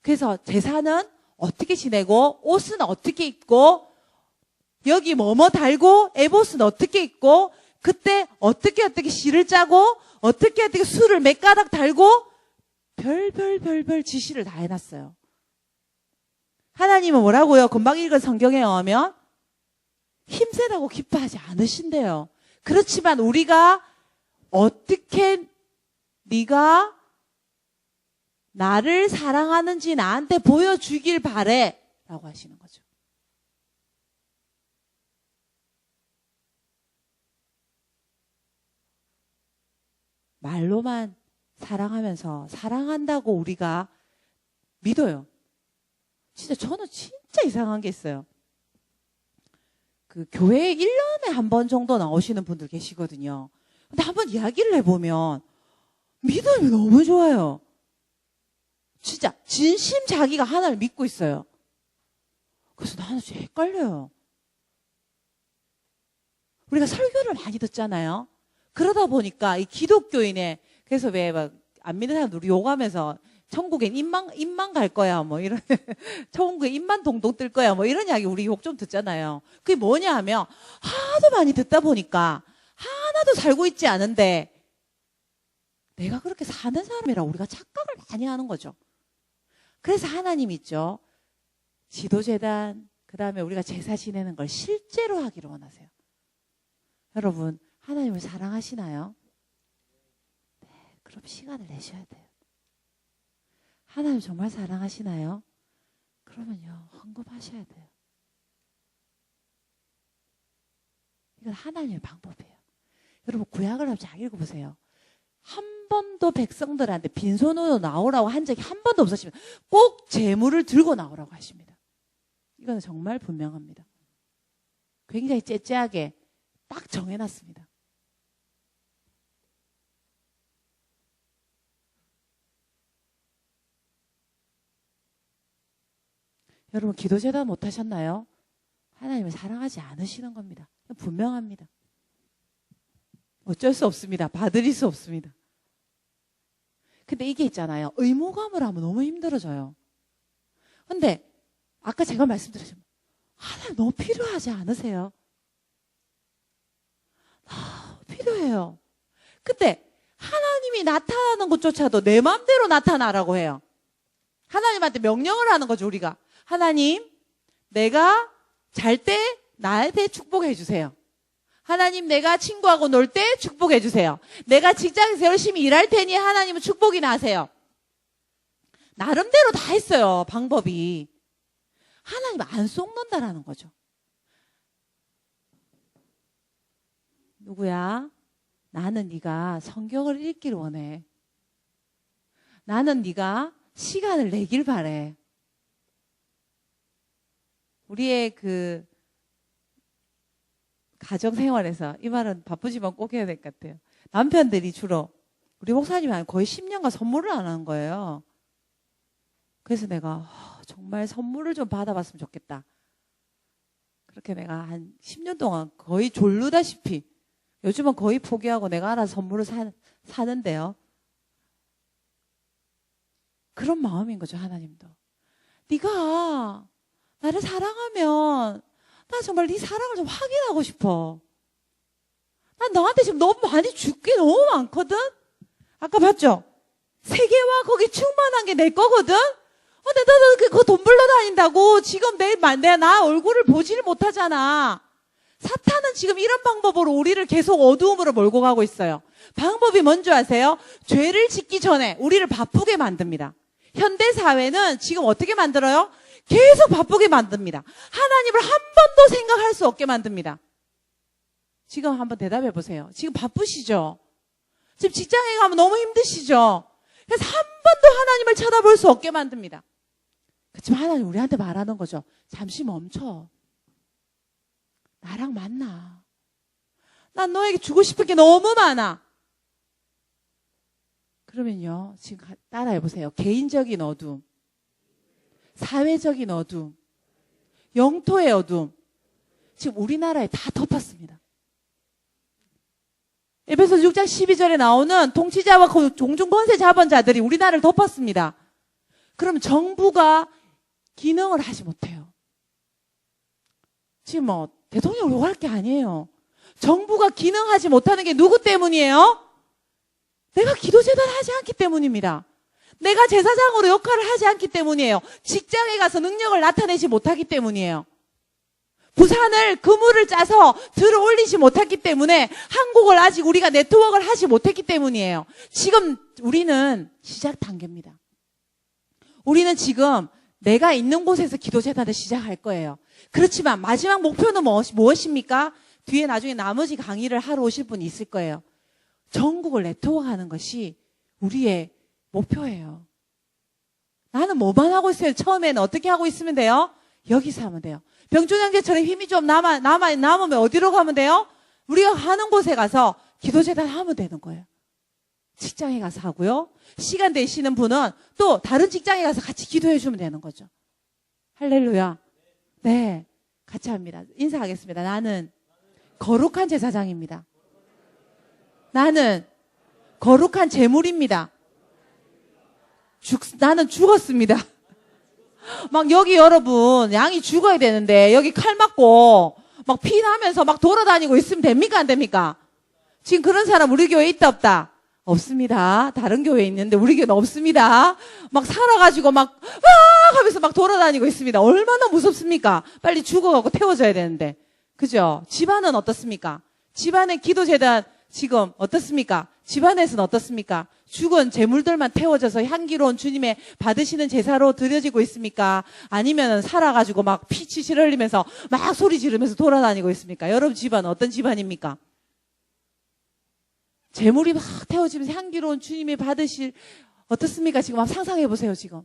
그래서 제사는 어떻게 지내고 옷은 어떻게 입고 여기 뭐뭐 달고 에봇은 어떻게 입고 그때 어떻게 씨를 짜고 어떻게 술을 몇 가닥 달고 별별 지시를 다 해놨어요. 하나님은 뭐라고요? 금방 읽은 성경에 오면 힘세라고 기뻐하지 않으신대요. 그렇지만 우리가 어떻게 네가 나를 사랑하는지 나한테 보여주길 바래 라고 하시는 거죠. 말로만 사랑하면서 사랑한다고 우리가 믿어요. 진짜 저는 진짜 이상한 게 있어요. 그 교회에 1년에 한 번 정도 나오시는 분들 계시거든요. 근데 한번 이야기를 해보면 믿음이 너무 좋아요. 진짜 진심 자기가 하나를 믿고 있어요. 그래서 나는 진짜 헷갈려요. 우리가 설교를 많이 듣잖아요. 그러다 보니까 이 기독교인의 그래서 왜 막 안 믿는 사람들 우리 욕하면서 천국엔 입만 갈 거야 뭐 이런 천국에 입만 동동 뜰 거야 뭐 이런 이야기 우리 욕 좀 듣잖아요. 그게 뭐냐 하면 하도 많이 듣다 보니까 하나도 살고 있지 않은데 내가 그렇게 사는 사람이라 우리가 착각을 많이 하는 거죠. 그래서 하나님 있죠. 지도재단 그다음에 우리가 제사 지내는 걸 실제로 하기를 원하세요. 여러분 하나님을 사랑하시나요? 네, 그럼 시간을 내셔야 돼요. 하나님 정말 사랑하시나요? 그러면요 헌금하셔야 돼요. 이건 하나님의 방법이에요. 여러분 구약을 한번 잘 읽어보세요. 한 번도 백성들한테 빈손으로 나오라고 한 적이 한 번도 없으시면 꼭 재물을 들고 나오라고 하십니다. 이거는 정말 분명합니다. 굉장히 째째하게 딱 정해놨습니다. 여러분 기도제단 못하셨나요? 하나님을 사랑하지 않으시는 겁니다. 분명합니다. 어쩔 수 없습니다. 봐드릴 수 없습니다. 근데 이게 있잖아요. 의무감을 하면 너무 힘들어져요. 근데 아까 제가 말씀드렸지만 하나님 너무 필요하지 않으세요? 필요해요. 근데 하나님이 나타나는 것조차도 내 마음대로 나타나라고 해요. 하나님한테 명령을 하는 거죠, 우리가. 하나님, 내가 잘 때 나한테 축복해 주세요. 하나님, 내가 친구하고 놀 때 축복해 주세요. 내가 직장에서 열심히 일할 테니 하나님은 축복이나 하세요. 나름대로 다 했어요, 방법이. 하나님 안 속는다라는 거죠. 누구야? 나는 네가 성경을 읽기를 원해. 나는 네가 시간을 내길 바래. 우리의 그 가정생활에서 이 말은 바쁘지만 꼭 해야 될 것 같아요. 남편들이 주로 우리 목사님이 거의 10년간 선물을 안 하는 거예요. 그래서 내가 정말 선물을 좀 받아봤으면 좋겠다. 그렇게 내가 한 10년 동안 거의 졸르다시피 요즘은 거의 포기하고 내가 알아서 선물을 사는데요. 그런 마음인 거죠, 하나님도. 네가 나를 사랑하면 나 정말 네 사랑을 좀 확인하고 싶어. 난 너한테 지금 너무 많이 줄 게 너무 많거든? 아까 봤죠? 세계와 거기 충만한 게 내 거거든? 근데 너는 그거 돈 벌러 다닌다고 지금 나 얼굴을 보지를 못하잖아. 사탄은 지금 이런 방법으로 우리를 계속 어두움으로 몰고 가고 있어요. 방법이 뭔지 아세요? 죄를 짓기 전에 우리를 바쁘게 만듭니다. 현대사회는 지금 어떻게 만들어요? 계속 바쁘게 만듭니다. 하나님을 한 번도 생각할 수 없게 만듭니다. 지금 한번 대답해 보세요. 지금 바쁘시죠? 지금 직장에 가면 너무 힘드시죠? 그래서 한 번도 하나님을 쳐다볼 수 없게 만듭니다. 그렇지만 하나님 우리한테 말하는 거죠. 잠시 멈춰. 나랑 만나. 난 너에게 주고 싶은 게 너무 많아. 그러면요, 지금 따라해보세요. 개인적인 어둠, 사회적인 어둠, 영토의 어둠, 지금 우리나라에 다 덮었습니다. 에베소서 6장 12절에 나오는 통치자와 종중 권세 자본자들이 우리나라를 덮었습니다. 그러면 정부가 기능을 하지 못해요. 지금 뭐 대통령을 욕할 게 아니에요. 정부가 기능하지 못하는 게 누구 때문이에요? 내가 기도재단 하지 않기 때문입니다. 내가 제사장으로 역할을 하지 않기 때문이에요. 직장에 가서 능력을 나타내지 못하기 때문이에요. 부산을 그물을 짜서 들어 올리지 못했기 때문에 한국을 아직 우리가 네트워크를 하지 못했기 때문이에요. 지금 우리는 시작 단계입니다. 우리는 지금 내가 있는 곳에서 기도재단을 시작할 거예요. 그렇지만 마지막 목표는 무엇입니까? 뒤에 나중에 나머지 강의를 하러 오실 분이 있을 거예요. 전국을 네트워크하는 것이 우리의 목표예요. 나는 뭐만 하고 있어요? 처음에는 어떻게 하고 있으면 돼요? 여기서 하면 돼요. 병조장제처럼 힘이 좀 남으면 어디로 가면 돼요? 우리가 가는 곳에 가서 기도재단 하면 되는 거예요. 직장에 가서 하고요. 시간 되시는 분은 또 다른 직장에 가서 같이 기도해 주면 되는 거죠. 할렐루야. 네, 같이 합니다. 인사하겠습니다. 나는 거룩한 제사장입니다. 나는 거룩한 제물입니다. 나는 죽었습니다. 막 여기 여러분 양이 죽어야 되는데 여기 칼 맞고 막 피 나면서 막 돌아다니고 있으면 됩니까? 안 됩니까? 지금 그런 사람 우리 교회에 있다 없다? 없습니다. 다른 교회에 있는데 우리 교회는 없습니다. 막 살아가지고 막 와 하면서 막 돌아다니고 있습니다. 얼마나 무섭습니까? 빨리 죽어가고 태워져야 되는데. 그죠? 집안은 어떻습니까? 집안의 기도재단 지금 어떻습니까? 집안에서는 어떻습니까? 죽은 제물들만 태워져서 향기로운 주님의 받으시는 제사로 드려지고 있습니까? 아니면 살아가지고 막 피치실 흘리면서 막 소리 지르면서 돌아다니고 있습니까? 여러분 집안은 어떤 집안입니까? 제물이 막 태워지면서 향기로운 주님이 받으실 어떻습니까? 지금 한번 상상해 보세요. 지금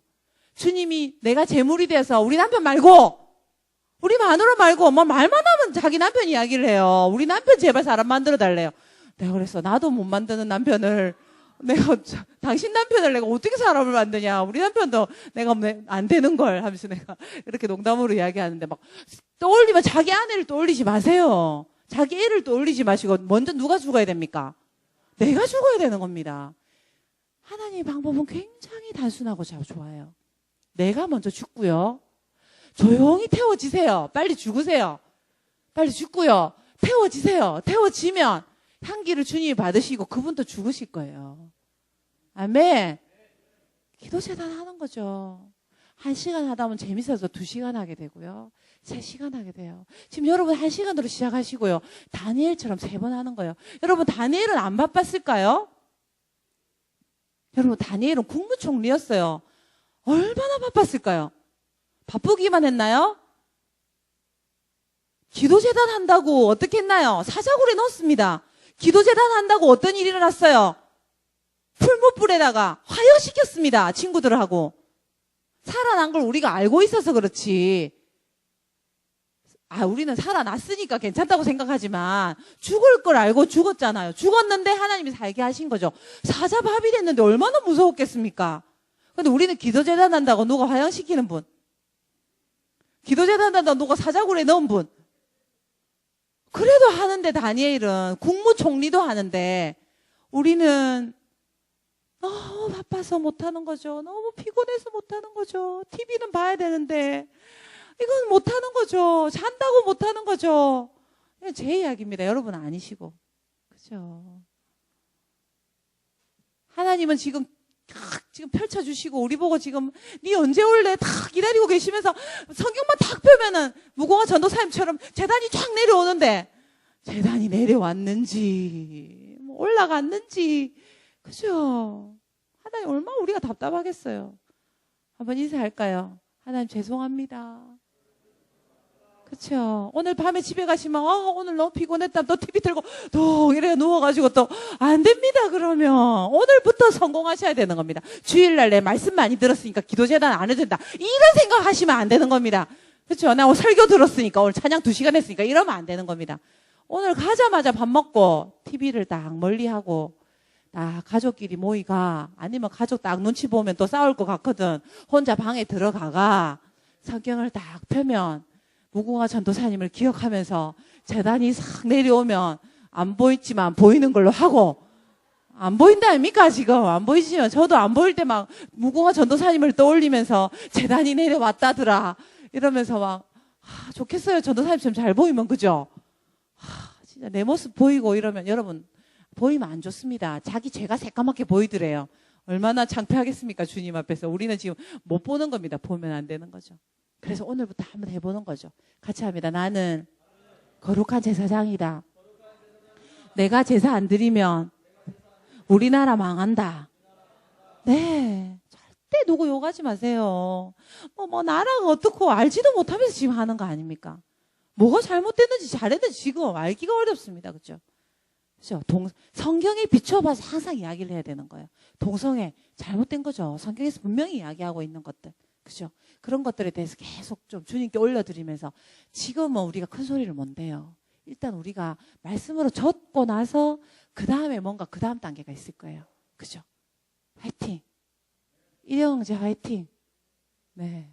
주님이 내가 제물이 돼서 우리 남편 말고 우리 마누라 말고 뭐 말만 하면 자기 남편 이야기를 해요. 우리 남편 제발 사람 만들어 달래요. 내가 그래서 나도 못 만드는 남편을 내가 당신 남편을 내가 어떻게 사람을 만드냐. 우리 남편도 내가 안 되는 걸 하면서 내가 이렇게 농담으로 이야기하는데 막 떠올리면 자기 아내를 떠올리지 마세요. 자기 애를 떠올리지 마시고 먼저 누가 죽어야 됩니까? 내가 죽어야 되는 겁니다. 하나님의 방법은 굉장히 단순하고 좋아요. 내가 먼저 죽고요. 조용히 태워지세요. 빨리 죽으세요. 빨리 죽고요. 태워지세요. 태워지면 향기를 주님이 받으시고 그분도 죽으실 거예요. 아멘. 기도재단 하는 거죠. 1시간 하다 보면 재밌어서 2시간 하게 되고요. 3시간 하게 돼요. 지금 여러분 1시간으로 시작하시고요. 다니엘처럼 3번 하는 거예요. 여러분 다니엘은 안 바빴을까요? 여러분 다니엘은 국무총리였어요. 얼마나 바빴을까요? 바쁘기만 했나요? 기도재단 한다고 어떻게 했나요? 사자굴에 넣었습니다. 기도재단 한다고 어떤 일이 일어났어요? 풀무불에다가 화형시켰습니다. 친구들하고. 살아난 걸 우리가 알고 있어서 그렇지. 우리는 살아났으니까 괜찮다고 생각하지만 죽을 걸 알고 죽었잖아요. 죽었는데 하나님이 살게 하신 거죠. 사자밥이 됐는데 얼마나 무서웠겠습니까? 근데 우리는 기도재단 한다고 누가 화형시키는 분, 기도재단 한다고 누가 사자굴에 넣은 분, 그래도 하는데 다니엘은 국무총리도 하는데 우리는 너무 바빠서 못하는 거죠. 너무 피곤해서 못하는 거죠. TV는 봐야 되는데 이건 못하는 거죠. 잔다고 못하는 거죠. 이건 제 이야기입니다. 여러분 아니시고. 그죠? 하나님은 지금 펼쳐주시고 우리 보고 지금 네 언제 올래 탁 기다리고 계시면서 성경만 탁 펴면은 무궁화 전도사님처럼 재단이 쫙 내려오는데 재단이 내려왔는지 뭐 올라갔는지 그죠? 하나님 얼마나 우리가 답답하겠어요. 한번 인사할까요? 하나님 죄송합니다. 그쵸. 오늘 밤에 집에 가시면, 오늘 너무 피곤했다. 또 TV 틀고, 또, 이래 누워가지고 또, 안 됩니다, 그러면. 오늘부터 성공하셔야 되는 겁니다. 주일날 내 말씀 많이 들었으니까 기도재단 안 해도 된다. 이런 생각 하시면 안 되는 겁니다. 그쵸. 나 오늘 설교 들었으니까, 오늘 찬양 2시간 했으니까, 이러면 안 되는 겁니다. 오늘 가자마자 밥 먹고, TV를 딱 멀리 하고, 가족끼리 모이가, 아니면 가족 딱 눈치 보면 또 싸울 것 같거든. 혼자 방에 들어가가, 성경을 딱 펴면, 무궁화 전도사님을 기억하면서 재단이 싹 내려오면 안 보이지만 보이는 걸로 하고, 안 보인다 아닙니까 지금? 안 보이시면 저도 안 보일 때 막 무궁화 전도사님을 떠올리면서 재단이 내려왔다더라 이러면서 막 좋겠어요. 전도사님처럼 잘 보이면. 그죠? 진짜 내 모습 보이고 이러면 여러분 보이면 안 좋습니다. 자기 죄가 새까맣게 보이더래요. 얼마나 창피하겠습니까 주님 앞에서. 우리는 지금 못 보는 겁니다. 보면 안 되는 거죠. 그래서 오늘부터 한번 해보는 거죠. 같이 합니다. 나는 거룩한 제사장이다. 내가 제사 안 드리면 우리나라 망한다. 네. 절대 누구 욕하지 마세요. 나라가 어떻고 알지도 못하면서 지금 하는 거 아닙니까? 뭐가 잘못됐는지 잘했는지 지금 알기가 어렵습니다. 그죠? 그죠? 성경에 비춰봐서 항상 이야기를 해야 되는 거예요. 동성애 잘못된 거죠. 성경에서 분명히 이야기하고 있는 것들. 그죠? 그런 것들에 대해서 계속 좀 주님께 올려드리면서 지금은 우리가 큰 소리를 못 내요. 일단 우리가 말씀으로 젖고 나서 그 다음에 뭔가 그 다음 단계가 있을 거예요. 그죠? 화이팅! 일영 형제 화이팅! 네.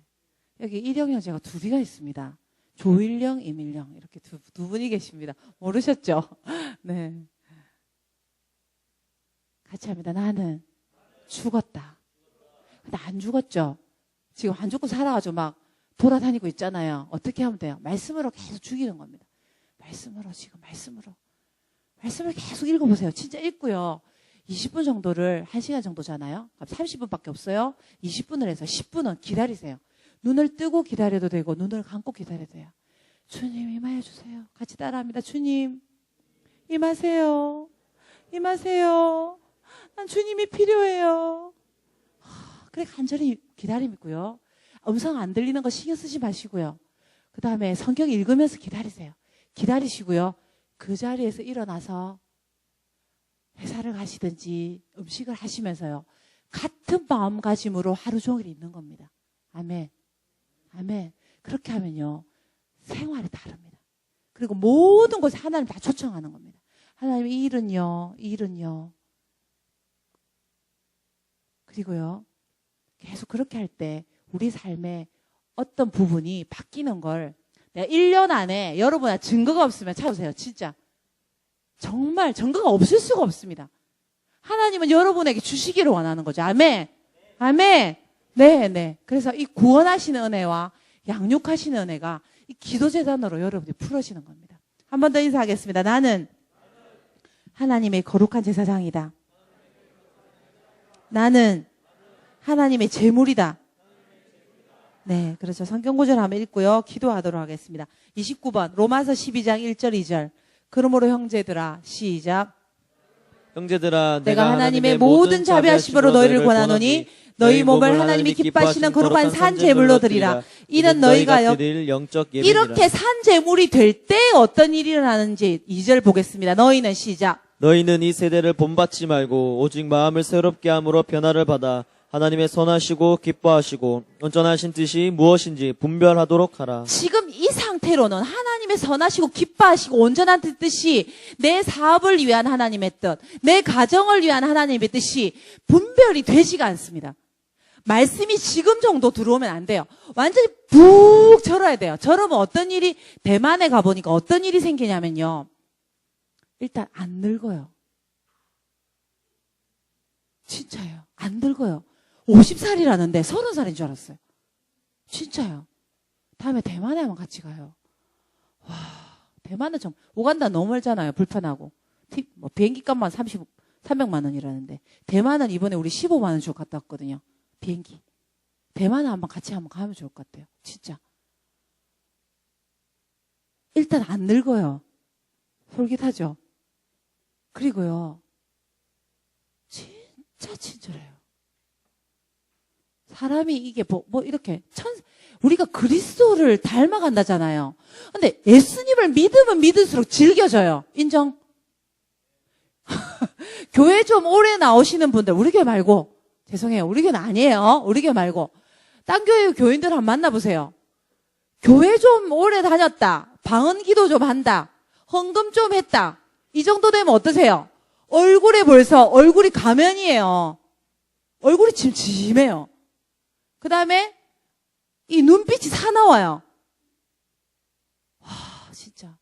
여기 일영 형제가 둘이가 있습니다. 조일영, 임일영 이렇게 두 분이 계십니다. 모르셨죠? 네. 같이 합니다. 나는 죽었다. 근데 안 죽었죠? 지금 안 죽고 살아가지고 막 돌아다니고 있잖아요. 어떻게 하면 돼요? 말씀으로 계속 죽이는 겁니다. 말씀을 계속 읽어보세요. 진짜 읽고요. 20분 정도를 1시간 정도잖아요. 그럼 30분밖에 없어요. 20분을 해서 10분은 기다리세요. 눈을 뜨고 기다려도 되고 눈을 감고 기다려도 돼요. 주님 임하여 주세요. 같이 따라합니다. 주님 임하세요. 임하세요. 난 주님이 필요해요. 그래 간절히 기다림이고요. 음성 안 들리는 거 신경 쓰지 마시고요. 그 다음에 성경 읽으면서 기다리세요. 기다리시고요. 그 자리에서 일어나서 회사를 가시든지 음식을 하시면서요. 같은 마음가짐으로 하루 종일 있는 겁니다. 아멘. 아멘. 그렇게 하면요. 생활이 다릅니다. 그리고 모든 곳에 하나님 다 초청하는 겁니다. 하나님 이 일은요. 그리고요. 계속 그렇게 할 때 우리 삶에 어떤 부분이 바뀌는 걸 내가 1년 안에 여러분의 증거가 없으면 찾으세요. 진짜. 정말 증거가 없을 수가 없습니다. 하나님은 여러분에게 주시기를 원하는 거죠. 아멘. 아멘. 네. 그래서 이 구원하시는 은혜와 양육하시는 은혜가 이 기도재단으로 여러분이 풀어지는 겁니다. 한 번 더 인사하겠습니다. 나는 하나님의 거룩한 제사장이다. 나는 하나님의 제물이다. 네, 그렇죠. 성경 구절 한번 읽고요. 기도하도록 하겠습니다. 29번 로마서 12장 1절 2절. 그러므로 형제들아 시작. 형제들아 내가 하나님의 모든 자비하심으로 너희를 권하노니 너희 몸을 하나님이 기뻐하시는 거룩한 산 제물로 드리라. 이는 너희가 이렇게 산 제물이 될 때 어떤 일이 일어나는지 2절 보겠습니다. 너희는 시작. 너희는 이 세대를 본받지 말고 오직 마음을 새롭게 함으로 변화를 받아 하나님의 선하시고 기뻐하시고 온전하신 뜻이 무엇인지 분별하도록 하라. 지금 이 상태로는 하나님의 선하시고 기뻐하시고 온전한 뜻이 내 사업을 위한 하나님의 뜻, 내 가정을 위한 하나님의 뜻이 분별이 되지가 않습니다. 말씀이 지금 정도 들어오면 안 돼요. 완전히 푹 절어야 돼요. 절으면 어떤 일이, 대만에 가보니까 어떤 일이 생기냐면요. 일단 안 늙어요. 진짜예요. 안 늙어요. 50살이라는데 30살인 줄 알았어요. 진짜요. 다음에 대만에 한번 같이 가요. 와, 대만은 좀, 오간다 너무 멀잖아요. 불편하고. 비행기 값만 300만 원이라는데. 대만은 이번에 우리 15만 원 주고 갔다 왔거든요. 비행기. 대만은 한번 같이 한번 가면 좋을 것 같아요. 진짜. 일단 안 늙어요. 솔깃하죠. 그리고요. 진짜 친절해요. 사람이 이게 이렇게 우리가 그리스도를 닮아간다잖아요. 근데 예수님을 믿으면 믿을수록 질겨져요. 인정? 교회 좀 오래 나오시는 분들, 우리 교회 말고, 죄송해요. 우리 교회는 아니에요. 우리 교회 말고. 딴 교회 교인들 한번 만나보세요. 교회 좀 오래 다녔다. 방언 기도 좀 한다. 헌금 좀 했다. 이 정도 되면 어떠세요? 얼굴에 벌써 얼굴이 가면이에요. 얼굴이 침침해요. 그 다음에 이 눈빛이 사나워요. 와, 진짜.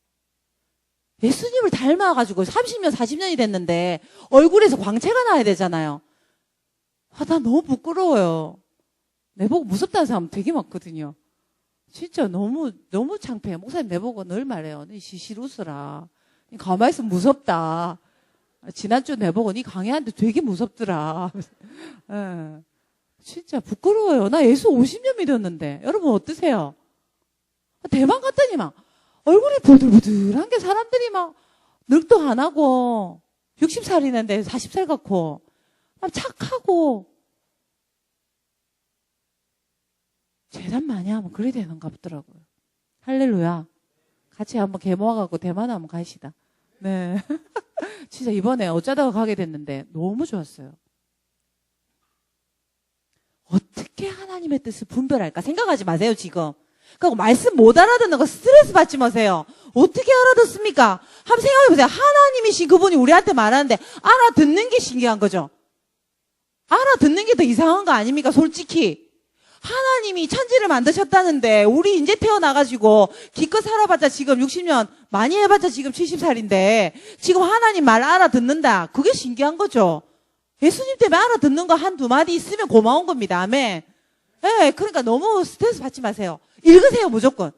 예수님을 닮아가지고 30년, 40년이 됐는데 얼굴에서 광채가 나야 되잖아요. 아, 나 너무 부끄러워요. 내보고 무섭다는 사람 되게 많거든요. 진짜 너무 창피해. 목사님 내보고 늘 말해요. 너 시실 웃으라. 가만히 있으면 무섭다. 지난주 내보고 니 강의하는데 되게 무섭더라. 네. 진짜 부끄러워요. 나 예수 50년 믿었는데. 여러분 어떠세요? 대만 갔더니 막 얼굴이 부들부들한 게 사람들이 막 늙도 안 하고 60살이는데 40살 같고 막 착하고 재단 많이 하면 그래 되는가 보더라고요. 할렐루야. 같이 한번 개 모아갖고 대만 한번 가시다. 네. 진짜 이번에 어쩌다가 가게 됐는데 너무 좋았어요. 어떻게 하나님의 뜻을 분별할까 생각하지 마세요, 지금. 그리고 말씀 못 알아듣는 거 스트레스 받지 마세요. 어떻게 알아듣습니까? 한번 생각해보세요. 하나님이신 그분이 우리한테 말하는데 알아듣는 게 신기한 거죠. 알아듣는 게 더 이상한 거 아닙니까, 솔직히. 하나님이 천지를 만드셨다는데 우리 이제 태어나가지고 기껏 살아봤자 지금 60년, 많이 해봤자 지금 70살인데 지금 하나님 말 알아듣는다. 그게 신기한 거죠. 예수님 때문에 알아듣는 거 한두 마디 있으면 고마운 겁니다. 아멘. 네, 그러니까 너무 스트레스 받지 마세요. 읽으세요, 무조건.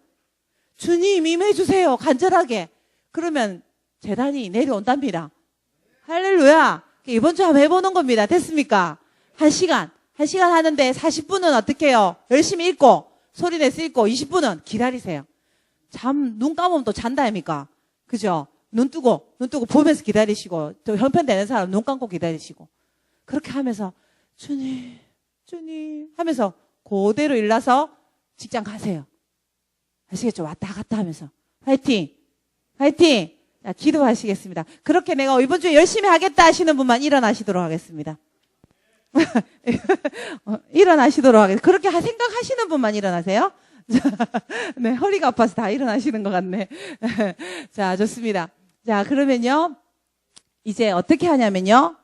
주님 임해주세요, 간절하게. 그러면 재단이 내려온답니다. 할렐루야. 이번 주 한번 해보는 겁니다. 됐습니까? 1시간 하는데 40분은 어떻게 해요? 열심히 읽고 소리 내서 읽고 20분은 기다리세요. 눈 감으면 또 잔다 아닙니까? 그죠? 눈 뜨고 보면서 기다리시고 또 형편되는 사람 눈 감고 기다리시고 그렇게 하면서 주님 하면서 그대로 일어나서 직장 가세요. 아시겠죠? 왔다 갔다 하면서 화이팅! 자, 기도하시겠습니다. 그렇게 내가 이번 주에 열심히 하겠다 하시는 분만 일어나시도록 하겠습니다. 일어나시도록 하겠습니다. 그렇게 생각하시는 분만 일어나세요. 네, 허리가 아파서 다 일어나시는 것 같네. 자, 좋습니다. 자, 그러면요. 이제 어떻게 하냐면요.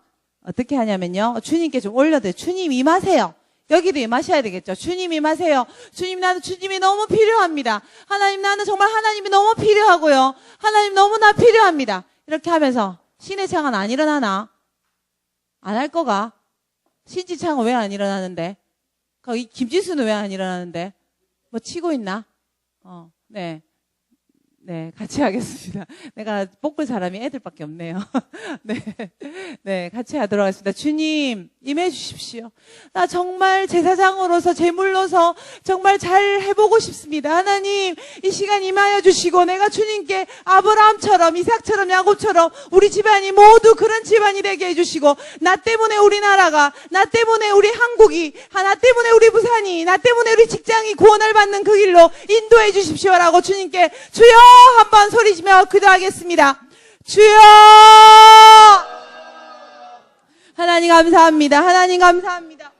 주님께 좀 올려드려요. 주님 임하세요. 여기도 임하셔야 되겠죠. 주님 임하세요. 주님, 나는 주님이 너무 필요합니다. 하나님, 나는 정말 하나님이 너무 필요하고요. 하나님 너무나 필요합니다. 이렇게 하면서 신해창은 안 일어나나? 안 할 거가? 신지창은 왜 안 일어나는데? 김지수는 왜 안 일어나는데? 뭐 치고 있나? 네, 같이 하겠습니다. 내가 볶을 사람이 애들밖에 없네요. 네, 같이 하도록 하겠습니다. 주님, 임해 주십시오. 나 정말 제사장으로서, 제물로서 정말 잘 해보고 싶습니다. 하나님, 이 시간 임하여 주시고, 내가 주님께 아브라함처럼, 이삭처럼, 야곱처럼, 우리 집안이 모두 그런 집안이 되게 해주시고, 나 때문에 우리나라가, 나 때문에 우리 한국이, 나 때문에 우리 부산이, 나 때문에 우리 직장이 구원을 받는 그 길로 인도해 주십시오라고 주님께 주여! 한번 소리지며 기도하겠습니다. 주여! 하나님 감사합니다. 하나님 감사합니다.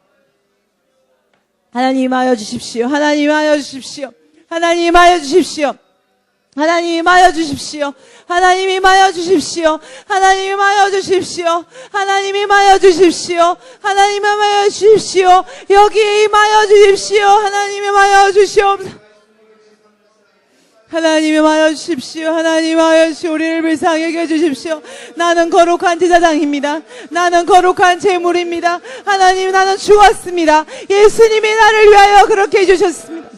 하나님 임하여 주십시오. 하나님 임하여 주십시오. 하나님 임하여 주십시오. 하나님 임하여 주십시오. 하나님 임하여 주십시오. 하나님 임하여 주십시오. 하나님 임하여 주십시오. 하나님 임하여 주십시오. 여기에 임하여 주십시오. 하나님 임하여 주시옵소서. 하나님 임하여 주십시오. 하나님 임하여 주시오. 우리를 불쌍하게 해주십시오. 나는 거룩한 제사장입니다. 나는 거룩한 제물입니다. 하나님, 나는 죽었습니다. 예수님이 나를 위하여 그렇게 해주셨습니다.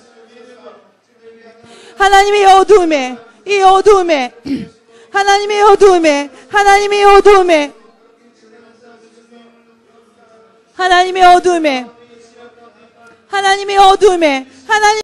하나님의 어두움에, 이 어두움에, 하나님의 어두움에, 하나님의 어두움에, 하나님의 어두움에, 하나님의 어두움에, 하나님